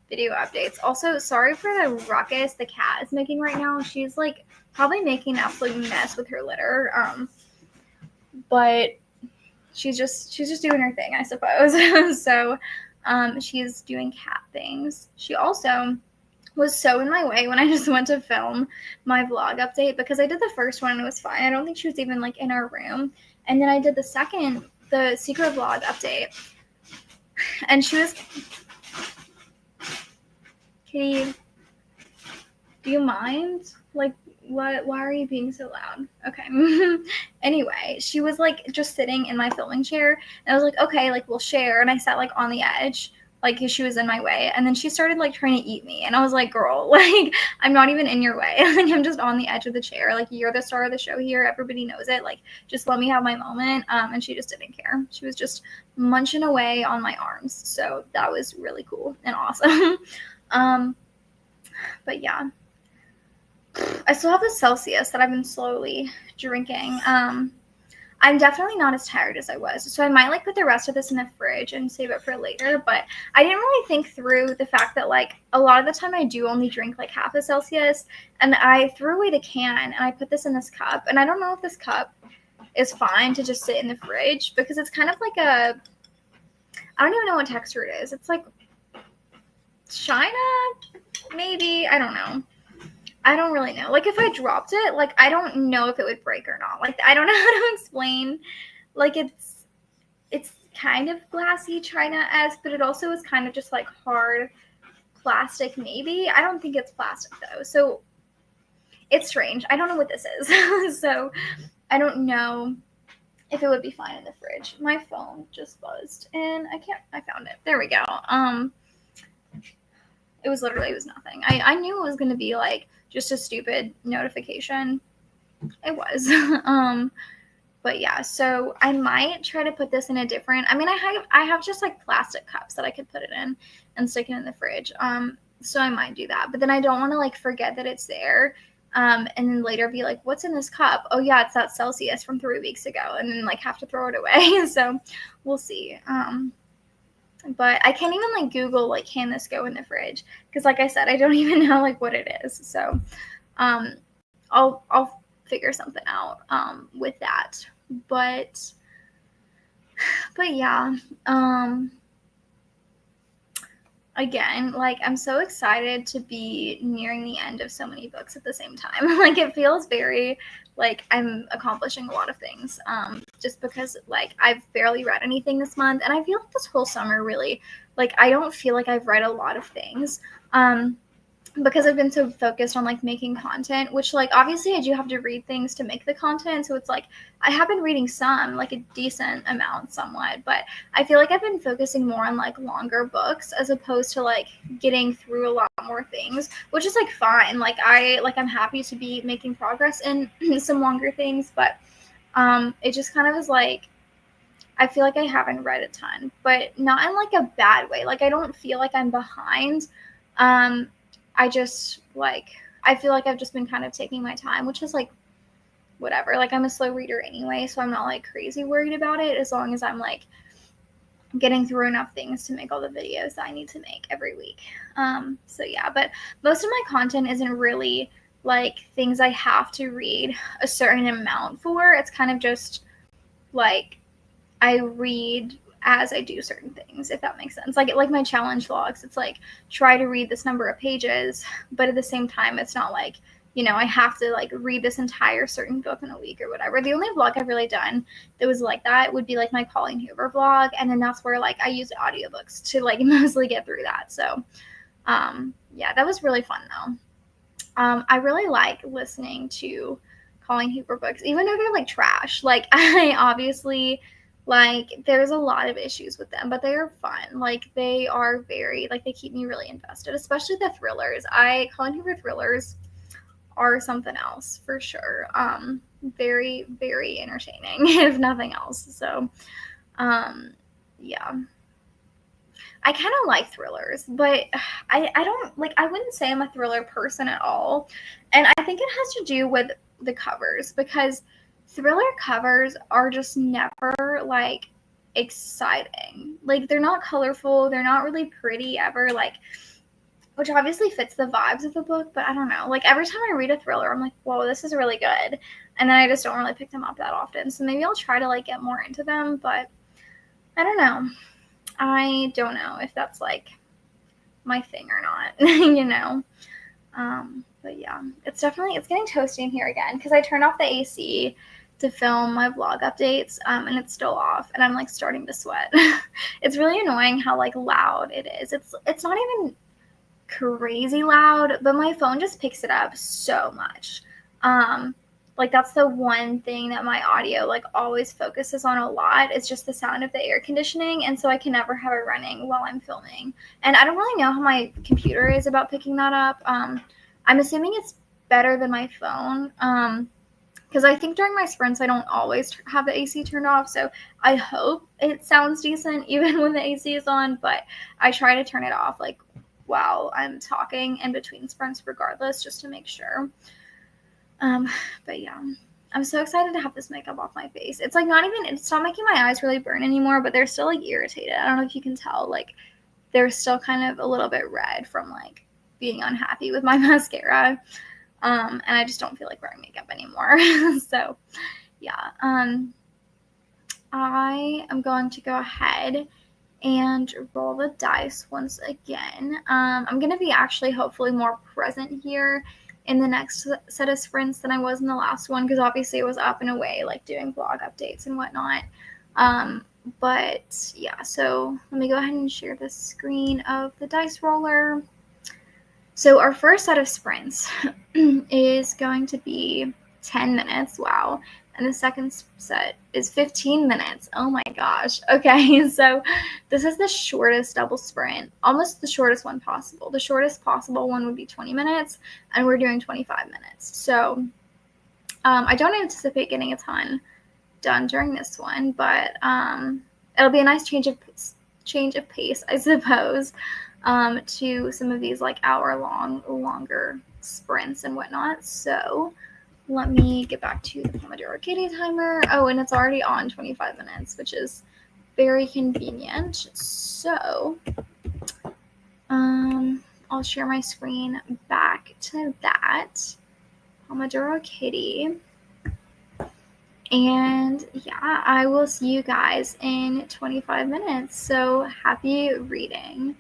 video updates. Also, sorry for the ruckus the cat is making right now. She's like probably making an absolute mess with her litter. But she's just doing her thing, I suppose. So she's doing cat things. She also was so in my way when I just went to film my vlog update because I did the first one and it was fine. I don't think she was even like in our room. And then I did the secret vlog update. And she was, Kitty, do you mind? Like, why are you being so loud? Okay. Anyway, she was like just sitting in my filming chair and I was like, okay, like we'll share. And I sat like on the edge, like, because she was in my way. And then she started, like, trying to eat me. And I was like, girl, like, I'm not even in your way. Like, I'm just on the edge of the chair. Like, you're the star of the show here. Everybody knows it. Like, just let me have my moment. And she just didn't care. She was just munching away on my arms. So that was really cool and awesome. But yeah. I still have the Celsius that I've been slowly drinking. I'm definitely not as tired as I was. So I might, like, put the rest of this in the fridge and save it for later. But I didn't really think through the fact that, like, a lot of the time I do only drink, like, half a Celsius. And I threw away the can and I put this in this cup. And I don't know if this cup is fine to just sit in the fridge because it's kind of like I don't even know what texture it is. It's like China, maybe. I don't know. I don't really know. Like, if I dropped it, like, I don't know if it would break or not. Like, I don't know how to explain. Like, it's kind of glassy China-esque, but it also is kind of just, like, hard plastic, maybe. I don't think it's plastic, though. So, it's strange. I don't know what this is. So, I don't know if it would be fine in the fridge. My phone just buzzed, and I found it. There we go. It was nothing. I knew it was going to be, like, just a stupid notification. It was. But yeah, so I might try to put this in a different, I mean, I have just, like, plastic cups that I could put it in and stick it in the fridge. So I might do that, but then I don't want to, like, forget that it's there. And then later be like, what's in this cup? Oh yeah, it's that Celsius from 3 weeks ago, and then, like, have to throw it away. So we'll see. But I can't even, like, Google, like, can this go in the fridge? Because, like I said, I don't even know, like, what it is. So I'll figure something out with that. But yeah. Again, like, I'm so excited to be nearing the end of so many books at the same time. Like, it feels very, like, I'm accomplishing a lot of things, just because, like, I've barely read anything this month, and I feel like this whole summer, really, like, I don't feel like I've read a lot of things, because I've been so focused on, like, making content, which, like, obviously I do have to read things to make the content, so it's, like, I have been reading some, like, a decent amount somewhat, but I feel like I've been focusing more on, like, longer books as opposed to, like, getting through a lot more things, which is, like, fine. Like, I'm happy to be making progress in some longer things, but it just kind of is, like, I feel like I haven't read a ton, but not in, like, a bad way. Like, I don't feel like I'm behind. I just, like, I feel like I've just been kind of taking my time, which is, like, whatever. Like, I'm a slow reader anyway, so I'm not, like, crazy worried about it as long as I'm, like, getting through enough things to make all the videos that I need to make every week. So yeah, but most of my content isn't really, like, things I have to read a certain amount for. It's kind of just, like, I read as I do certain things, if that makes sense. Like my challenge vlogs, it's like, try to read this number of pages, but at the same time, it's not like, you know, I have to, like, read this entire certain book in a week or whatever. The only vlog I've really done that was like that would be, like, my Colleen Hoover vlog, and then that's where, like, I use audiobooks to, like, mostly get through that. So yeah, that was really fun though. I really like listening to Colleen Hoover books, even though they're, like, trash. Like, I obviously, like, there's a lot of issues with them, but they are fun. Like, they are very, like, they keep me really invested, especially the thrillers. Colleen Hoover thrillers are something else for sure. Very, very entertaining, if nothing else. So, yeah. I kind of like thrillers, but I don't, like, I wouldn't say I'm a thriller person at all. And I think it has to do with the covers, because thriller covers are just never, like, exciting. Like, they're not colorful. They're not really pretty ever, like, which obviously fits the vibes of the book, but I don't know. Like, every time I read a thriller, I'm like, whoa, this is really good. And then I just don't really pick them up that often. So maybe I'll try to, like, get more into them, but I don't know. I don't know if that's, like, my thing or not, you know? But yeah, it's getting toasty in here again, because I turned off the AC to film my vlog updates, and it's still off, and I'm, like, starting to sweat. It's really annoying how, like, loud it is. It's not even crazy loud, but my phone just picks it up so much. Like that's the one thing that my audio like always focuses on a lot. It's just the sound of the air conditioning, and so I can never have it running while I'm filming. And I don't really know how my computer is about picking that up. I'm assuming it's better than my phone. Because I think during my sprints I don't always have the AC turned off, so I hope it sounds decent even when the AC is on. But I try to turn it off like while I'm talking in between sprints, regardless, just to make sure. But yeah, I'm so excited to have this makeup off my face. It's like it's not making my eyes really burn anymore, but they're still like irritated. I don't know if you can tell, like they're still kind of a little bit red from like being unhappy with my mascara. And I just don't feel like wearing makeup anymore. So yeah, I am going to go ahead and roll the dice once again. I'm going to be actually hopefully more present here in the next set of sprints than I was in the last one, because obviously it was up and away, like doing vlog updates and whatnot. But yeah, so let me go ahead and share the screen of the dice roller. So our first set of sprints is going to be 10 minutes. Wow. And the second set is 15 minutes. Oh my gosh. Okay, so this is the shortest double sprint, almost the shortest one possible. The shortest possible one would be 20 minutes, and we're doing 25 minutes. So I don't anticipate getting a ton done during this one, but it'll be a nice change of pace, I suppose, to some of these like longer sprints and whatnot. So let me get back to the Pomodoro Kitty timer. Oh, and it's already on 25 minutes, which is very convenient. So I'll share my screen back to that Pomodoro Kitty. And yeah, I will see you guys in 25 minutes. So happy reading.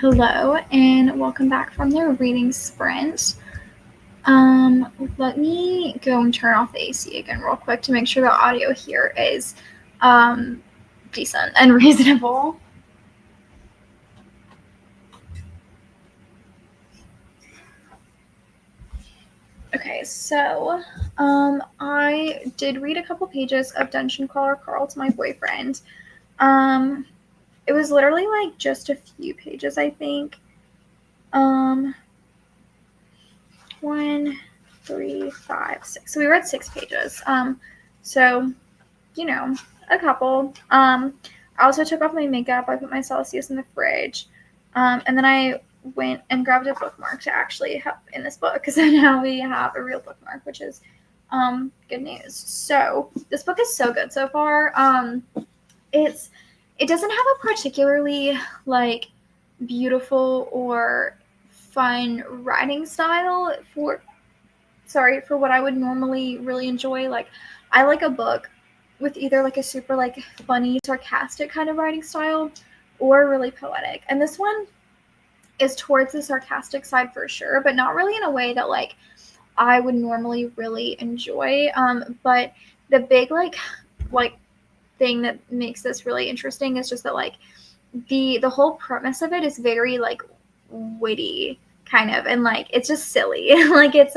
Hello and welcome back from the reading sprint. Let me go and turn off the AC again real quick to make sure the audio here is decent and reasonable. Okay, so I did read a couple pages of Dungeon Crawler Carl to my boyfriend. It was literally like just a few pages, I think. 1, 3, 5, 6. So we read 6 pages. So, you know, a couple. I also took off my makeup. I put my Celsius in the fridge. And then I went and grabbed a bookmark to actually have in this book, because now we have a real bookmark, which is good news. So this book is so good so far. It doesn't have a particularly like beautiful or fun writing style for what I would normally really enjoy. Like, I like a book with either like a super like funny, sarcastic kind of writing style or really poetic. And this one is towards the sarcastic side for sure, but not really in a way that like I would normally really enjoy. But the big like thing that makes this really interesting is just that like the whole premise of it is very like witty kind of, and like it's just silly. Like it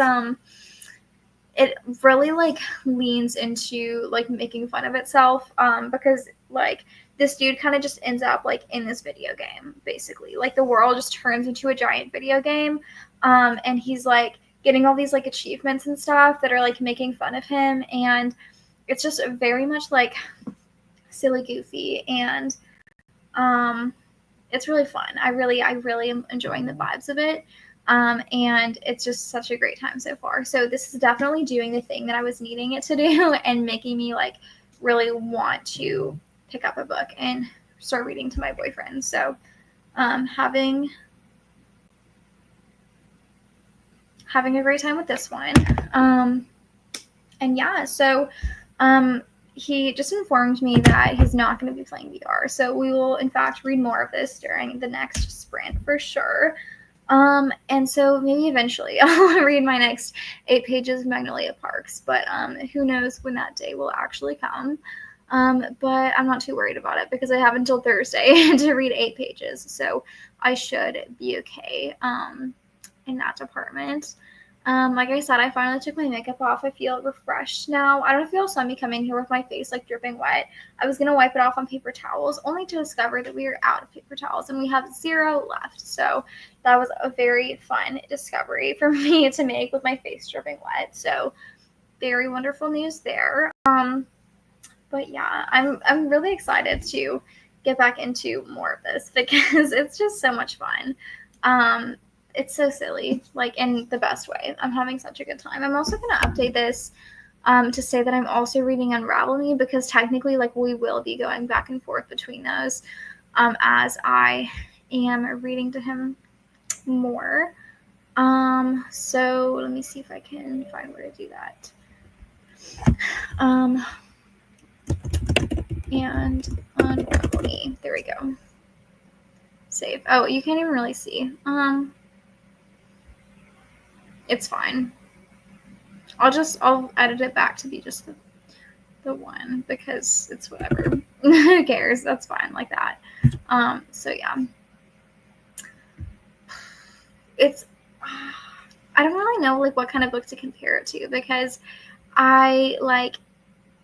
really like leans into like making fun of itself, because like this dude kind of just ends up like in this video game, basically. Like the world just turns into a giant video game, and he's like getting all these like achievements and stuff that are like making fun of him, and it's just very much like silly, goofy, and it's really fun. I really am enjoying the vibes of it. And it's just such a great time so far. So this is definitely doing the thing that I was needing it to do and making me like really want to pick up a book and start reading to my boyfriend. So having a great time with this one. And yeah, so he just informed me that he's not going to be playing VR. So we will, in fact, read more of this during the next sprint for sure. And so maybe eventually I'll read my next 8 pages of Magnolia Parks, but who knows when that day will actually come. But I'm not too worried about it because I have until Thursday to read 8 pages. So I should be okay in that department. Like I said, I finally took my makeup off. I feel refreshed now. I don't know if y'all saw me come in here with my face like dripping wet. I was going to wipe it off on paper towels, only to discover that we are out of paper towels and we have 0 left. So that was a very fun discovery for me to make with my face dripping wet. So very wonderful news there. But yeah, I'm really excited to get back into more of this because it's just so much fun. It's so silly, like in the best way. I'm having such a good time. I'm also going to update this to say that I'm also reading Unravel Me, because technically like we will be going back and forth between those as I am reading to him more. So let me see if I can find where to do that. And Unravel Me. There we go. Save. Oh, you can't even really see. It's fine. I'll edit it back to be just the one, because it's whatever. Who cares? That's fine like that. So yeah. It's I don't really know like what kind of book to compare it to, because I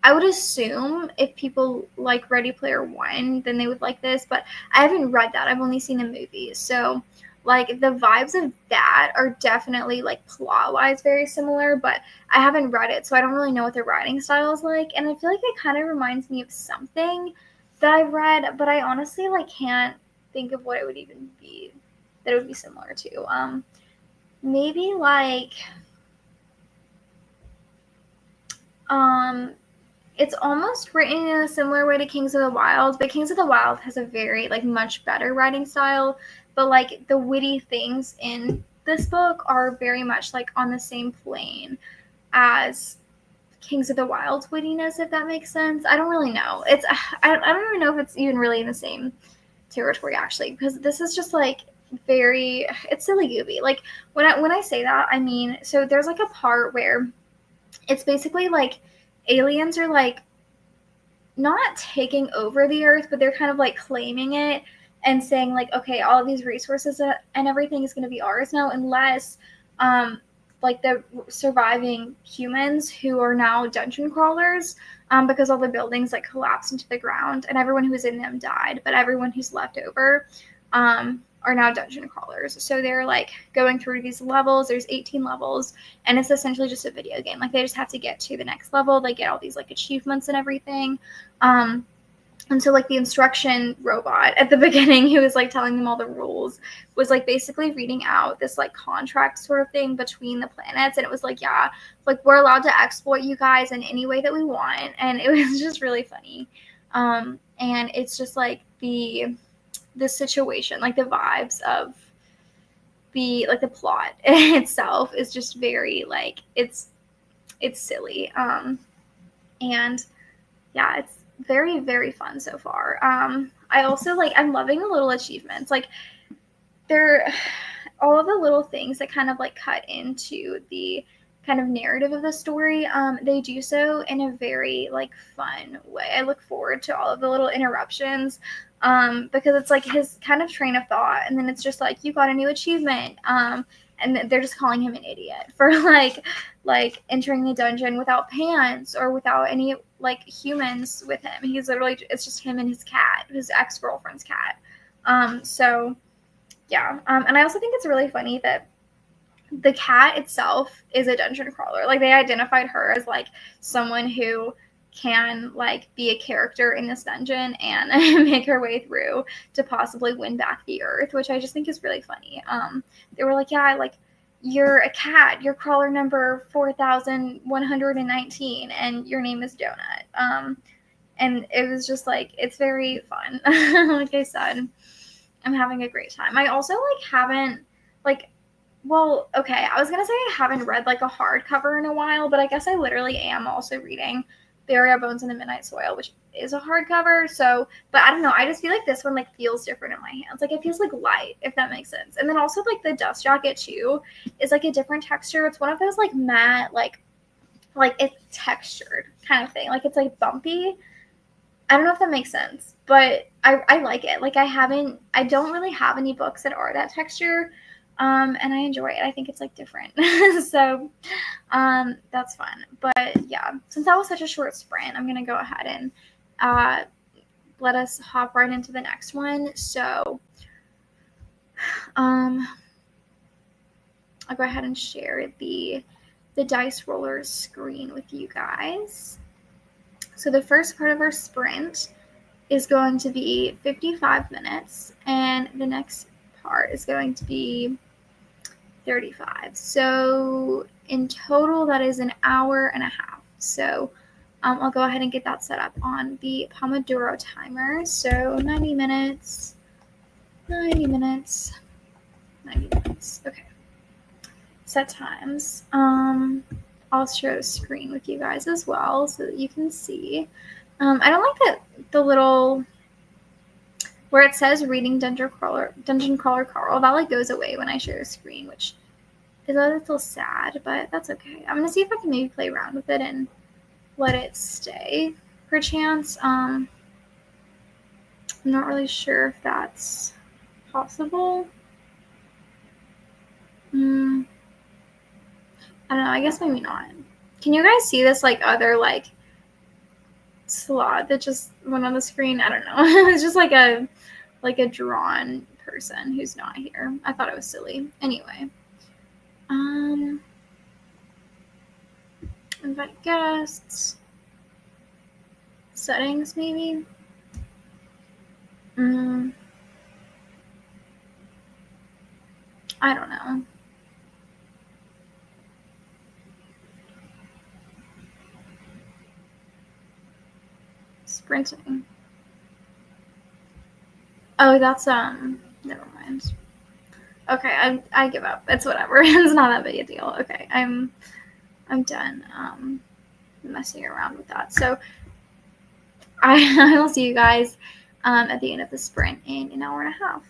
would assume if people like Ready Player One, then they would like this, but I haven't read that. I've only seen the movies. So like the vibes of that are definitely like plot-wise very similar, but I haven't read it, so I don't really know what the writing style is like. And I feel like it kind of reminds me of something that I've read, but I honestly like can't think of what it would even be that it would be similar to. Maybe like it's almost written in a similar way to Kings of the Wild, but Kings of the Wild has a very like much better writing style. But like the witty things in this book are very much like on the same plane as Kings of the Wild's wittiness, if that makes sense. I don't really know. I don't even know if it's even really in the same territory actually, because this is just like it's silly goofy. Like when I say that, I mean, so there's like a part where it's basically like aliens are like not taking over the earth, but they're kind of like claiming it and saying like, okay, all of these resources and everything is going to be ours now, unless like the surviving humans who are now dungeon crawlers, because all the buildings like collapsed into the ground and everyone who was in them died, but everyone who's left over are now dungeon crawlers. So they're like going through these levels. There's 18 levels, and it's essentially just a video game. Like they just have to get to the next level. They get all these like achievements and everything. And so like the instruction robot at the beginning, who was like telling them all the rules, was like basically reading out this like contract sort of thing between the planets. And it was like, yeah, like we're allowed to exploit you guys in any way that we want. And it was just really funny. And it's just like the situation, like the vibes of the plot itself is just very like it's silly. And yeah, it's very, very fun so far. I also like, I'm loving the little achievements. Like they're all of the little things that kind of like cut into the kind of narrative of the story. They do so in a very like fun way. I look forward to all of the little interruptions, because it's like his kind of train of thought, and then it's just like, you got a new achievement, and they're just calling him an idiot for like entering the dungeon without pants or without any like humans with him. He's literally, it's just him and his cat, his ex-girlfriend's cat. So yeah. And I also think it's really funny that the cat itself is a dungeon crawler. Like they identified her as like someone who can like be a character in this dungeon and make her way through to possibly win back the earth, which I just think is really funny. They were like, yeah, like you're a cat, you're crawler number 4119 and your name is Donut. And it was just like, it's very fun. Like I said, I'm having a great time. I also like haven't like, well, okay, I was gonna say I haven't read like a hardcover in a while, but I guess I literally am also reading Bury Our Bones in the Midnight Soil, which is a hardcover. So, but I don't know, I just feel like this one like feels different in my hands. Like it feels like light, if that makes sense. And then also like the dust jacket too is like a different texture. It's one of those like matte, like it's textured kind of thing. Like it's like bumpy. I don't know if that makes sense, but I like it. Like I don't really have any books that are that texture. And I enjoy it. I think it's like different. So, that's fun. But yeah, since that was such a short sprint, I'm going to go ahead and, let us hop right into the next one. So, I'll go ahead and share the dice rollers screen with you guys. So the first part of our sprint is going to be 55 minutes, and the next part is going to be 35. So in total, that is an hour and a half. So I'll go ahead and get that set up on the Pomodoro timer. So 90 minutes, 90 minutes, 90 minutes. Okay. Set times. I'll share the screen with you guys as well so that you can see. I don't like that the little where it says reading Dungeon Crawler Carl, that like goes away when I share a screen, which is a little sad, but that's okay. I'm gonna see if I can maybe play around with it and let it stay perchance. I'm not really sure if that's possible. I don't know, I guess maybe not. Can you guys see this like other like slot that just went on the screen? I don't know. It's just like a drawn person who's not here. I thought it was silly. Anyway. Invite guests. Settings maybe. I don't know. Sprinting. Oh, that's never mind. Okay, I give up. It's whatever. It's not that big a deal. Okay, I'm done messing around with that. So I will see you guys at the end of the sprint in an hour and a half.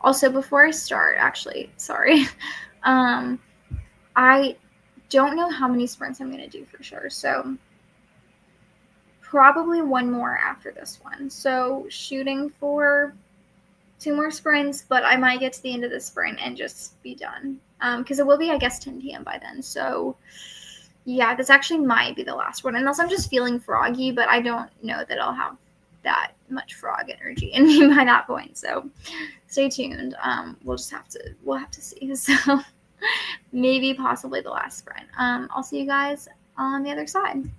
Also, before I start, actually, sorry, I don't know how many sprints I'm going to do for sure. So probably one more after this one. So shooting for 2 more sprints, but I might get to the end of the sprint and just be done. Because it will be, I guess, 10 p.m. by then. So yeah, this actually might be the last one, unless I'm just feeling froggy, but I don't know that I'll have that much frog energy in me by that point. So stay tuned. We'll have to see. So maybe possibly the last sprint. I'll see you guys on the other side.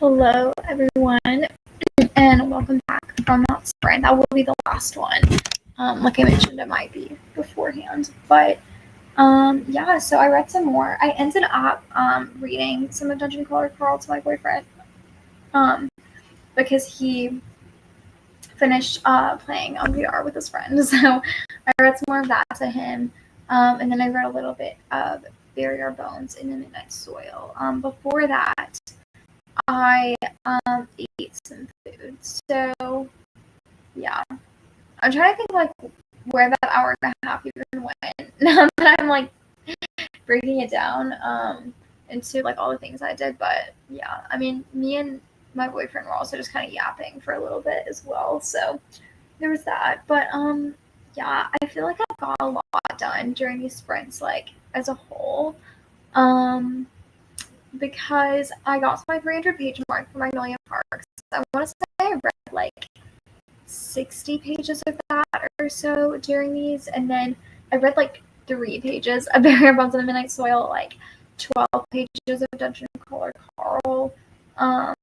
Hello, everyone, and welcome back from that sprint. That will be the last one. Like I mentioned, it might be beforehand, but yeah. So I read some more. I ended up reading some of Dungeon Crawler Carl to my boyfriend, because he finished playing on VR with his friend. So I read some more of that to him, and then I read a little bit of Barrier Bones in the Midnight Soil. Before that, I ate some food. So yeah, I'm trying to think like where that hour and a half even went. Now that I'm like breaking it down into like all the things I did. But yeah, I mean, me and my boyfriend were also just kind of yapping for a little bit as well. So there was that. But yeah, I feel like I got a lot done during these sprints, like as a whole. Because I got to my 300-page mark for Magnolia Parks. I want to say I read like 60 pages of that or so during these, and then I read like 3 pages of Barrier Bones in the Midnight Soil, like 12 pages of Dungeon Crawler Carl. Yeah,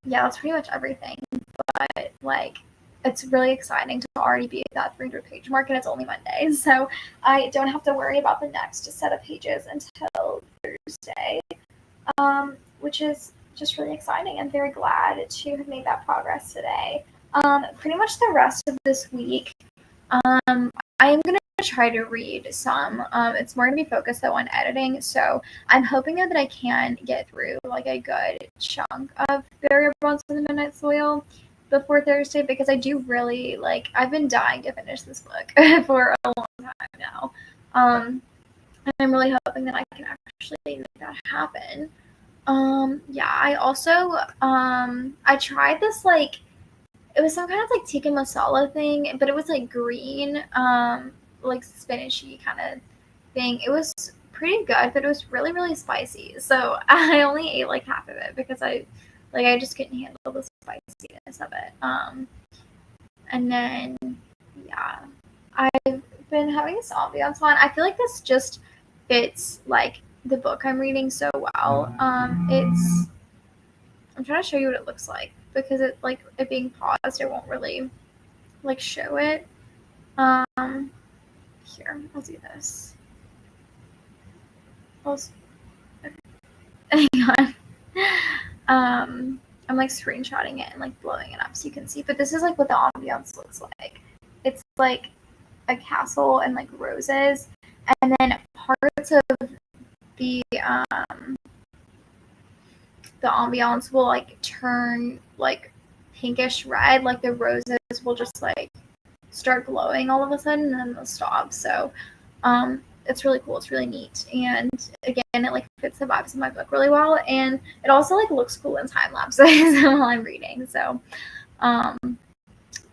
that's pretty much everything. But like, it's really exciting to already be at that 300-page mark, and it's only Monday, so I don't have to worry about the next set of pages until Thursday, which is just really exciting. I'm very glad to have made that progress today. Pretty much the rest of this week, I am going to try to read some. It's more going to be focused though on editing, so I'm hoping that I can get through like a good chunk of Barrier Bones in the Midnight Soil before Thursday, because I do really like, I've been dying to finish this book for a long time now. And I'm really hoping that I can actually make that happen. Yeah, I also I tried this like, it was some kind of like tikka masala thing, but it was like green, like spinachy kind of thing. It was pretty good, but it was really, really spicy. So I only ate like half of it because I just couldn't handle the spiciness of it. And then yeah, I've been having this ambiance on. I feel like this just fits like the book I'm reading so well. I'm trying to show you what it looks like, because it like it being paused, it won't really like show it. Here, I'll do this. Okay. Hang on. I'm like screenshotting it and like blowing it up so you can see. But this is like what the ambiance looks like. It's like a castle and like roses, and then parts of the ambiance will like turn like pinkish red, like the roses will just like start glowing all of a sudden and then they'll stop. So it's really cool. It's really neat, and again, it like fits the vibes of my book really well, and it also like looks cool in time lapses while I'm reading. So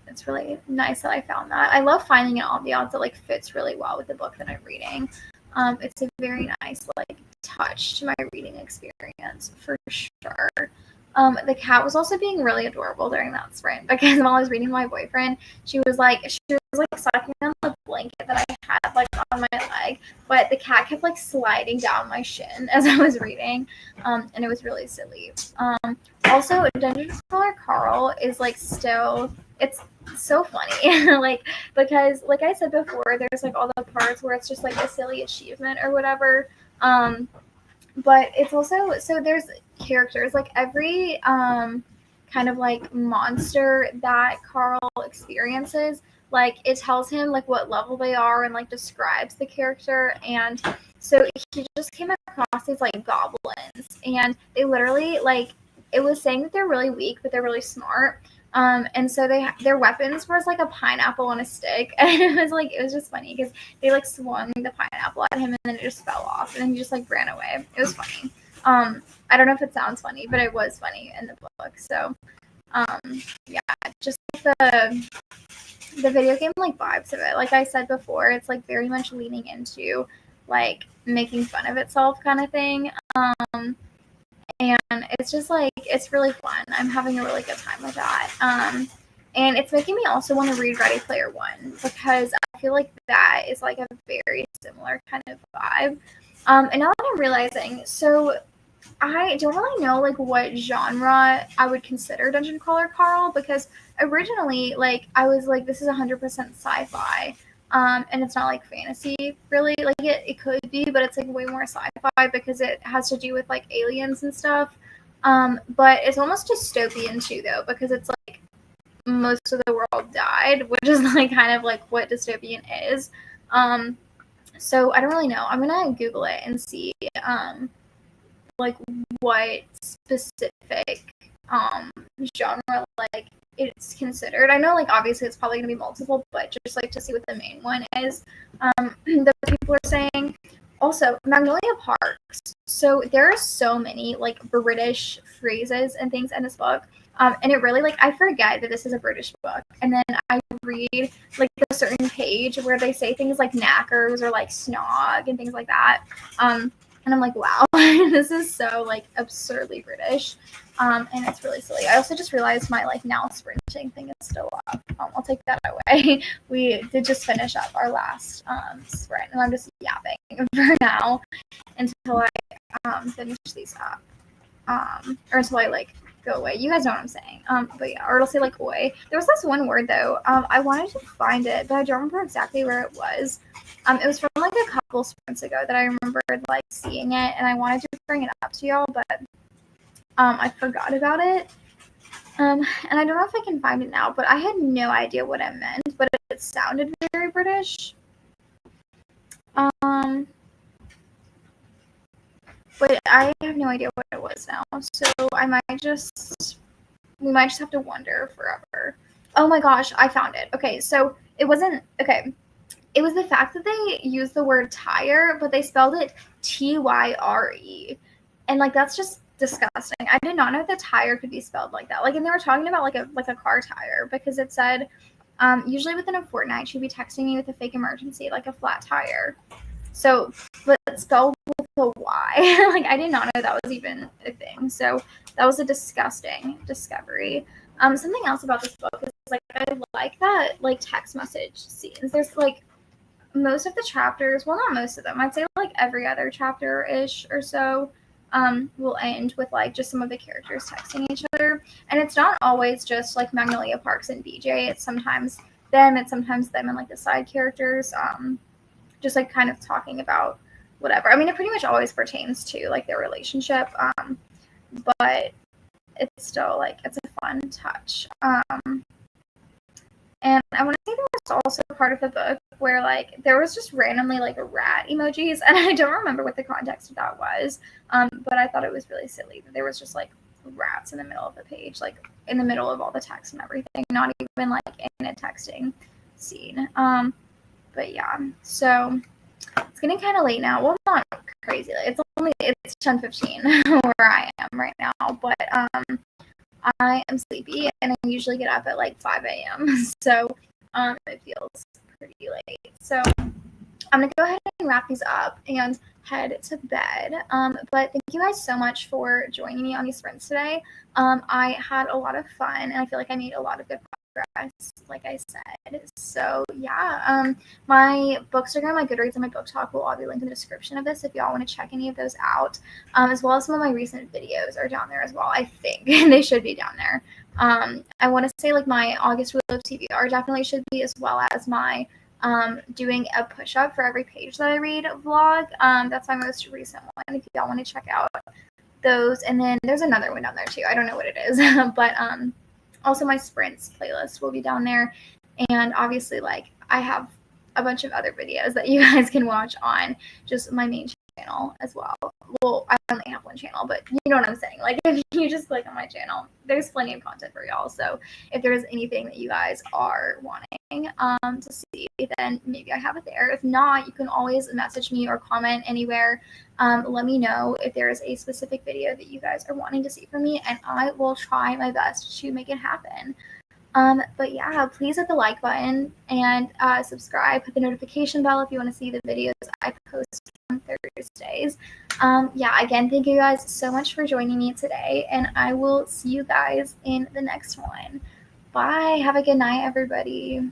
it's really nice that I found that. I love finding an ambiance that like fits really well with the book that I'm reading. It's a very nice like touch to my reading experience for sure. The cat was also being really adorable during that sprint, because while I was reading to my boyfriend, she was like sucking on the blanket that I had like on my leg, but the cat kept like sliding down my shin as I was reading, and it was really silly. Also, Dungeon Crawler Carl is like still, it's so funny like, because like I said before, there's like all the parts where it's just like a silly achievement or whatever, but it's also, so there's characters like every kind of like monster that Carl experiences, like it tells him like what level they are and like describes the character. And so he just came across these like goblins, and they literally like, it was saying that they're really weak but they're really smart. And so their weapons was like a pineapple on a stick, and it was just funny because they like swung the pineapple at him and then it just fell off and then he just like ran away. It was funny. I don't know if it sounds funny, but it was funny in the book. So yeah, just like the video game like vibes of it. Like I said before, it's like very much leaning into like making fun of itself kind of thing. And it's just like, it's really fun. I'm having a really good time with that. And it's making me also want to read Ready Player One, because I feel like that is like a very similar kind of vibe. And now that I'm realizing, so I don't really know like what genre I would consider Dungeon Crawler Carl, because originally like I was like, this is 100% sci-fi. And it's not like fantasy really, like it could be, but it's like way more sci-fi because it has to do with like aliens and stuff. But it's almost dystopian too though, because it's like most of the world died, which is like kind of like what dystopian is. So I don't really know. I'm gonna Google it and see like what specific genre like it's considered. I know like obviously it's probably gonna be multiple, but just like to see what the main one is. That people are saying. Also, Magnolia Parks. So there are so many like British phrases and things in this book. And it really like I forget that this is a British book, and then I read like a certain page where they say things like knackers or like snog and things like that. And I'm like, wow, this is so like absurdly British. And it's really silly. I also just realized my like now sprinting thing is still up. I'll take that away. We did just finish up our last sprint, and I'm just yapping for now until I finish these up. Or until I like go away. You guys know what I'm saying. But yeah, or it'll say like oi. There was this one word though. I wanted to find it, but I don't remember exactly where it was. It was from like a couple sprints ago that I remembered like seeing it, and I wanted to bring it up to y'all, but I forgot about it. And I don't know if I can find it now, but I had no idea what it meant, but it sounded very British. But I have no idea what it was now, so we might just have to wonder forever. Oh my gosh, I found it. Okay, so it wasn't okay. It was the fact that they used the word tire, but they spelled it Tyre, and like that's just disgusting. I did not know that tire could be spelled like that. Like, and they were talking about like a car tire, because it said usually within a fortnight she'd be texting me with a fake emergency, like a flat tire. So, but spelled with a Y. Like, I did not know that was even a thing. So that was a disgusting discovery. Something else about this book is like I like that like text message scenes. There's like most of the chapters, well, not most of them. I'd say like every other chapter ish or so will end with like just some of the characters texting each other, and it's not always just like Magnolia Parks and BJ. It's sometimes them and like the side characters. Just like kind of talking about whatever. I mean, it pretty much always pertains to like their relationship, but it's still like it's a fun touch. And I want to say there was also part of the book where like there was just randomly like rat emojis, and I don't remember what the context of that was, but I thought it was really silly that there was just like rats in the middle of the page, like in the middle of all the text and everything, not even like in a texting scene. But yeah, so it's getting kind of late now. Well, not crazy late. It's 10:15 where I am right now, but I am sleepy, and I usually get up at like 5 a.m. So it feels pretty late. So I'm gonna go ahead and wrap these up and head to bed. But thank you guys so much for joining me on these sprints today. I had a lot of fun, and I feel like I made a lot of good progress, like I said. So yeah, my Bookstagram, my Goodreads, and my Book Talk will all be linked in the description of this if y'all want to check any of those out, as well as some of my recent videos are down there as well. I think they should be down there. I want to say like my August Wheel of TBR definitely should be, as well as my doing a push-up for every page that I read vlog. That's my most recent one if y'all want to check out those. And then there's another one down there too. I don't know what it is, but also my sprints playlist will be down there. And obviously like I have a bunch of other videos that you guys can watch on just my main channel as well. Well, I only have one channel, but you know what I'm saying. Like if you just click on my channel, there's plenty of content for y'all. So if there's anything that you guys are wanting to see, then maybe I have it there. If not, you can always message me or comment anywhere. Let me know if there is a specific video that you guys are wanting to see from me, and I will try my best to make it happen. But yeah, please hit the like button and subscribe. Hit the notification bell if you want to see the videos I post on Thursdays. Yeah, again, thank you guys so much for joining me today, and I will see you guys in the next one. Bye. Have a good night, everybody.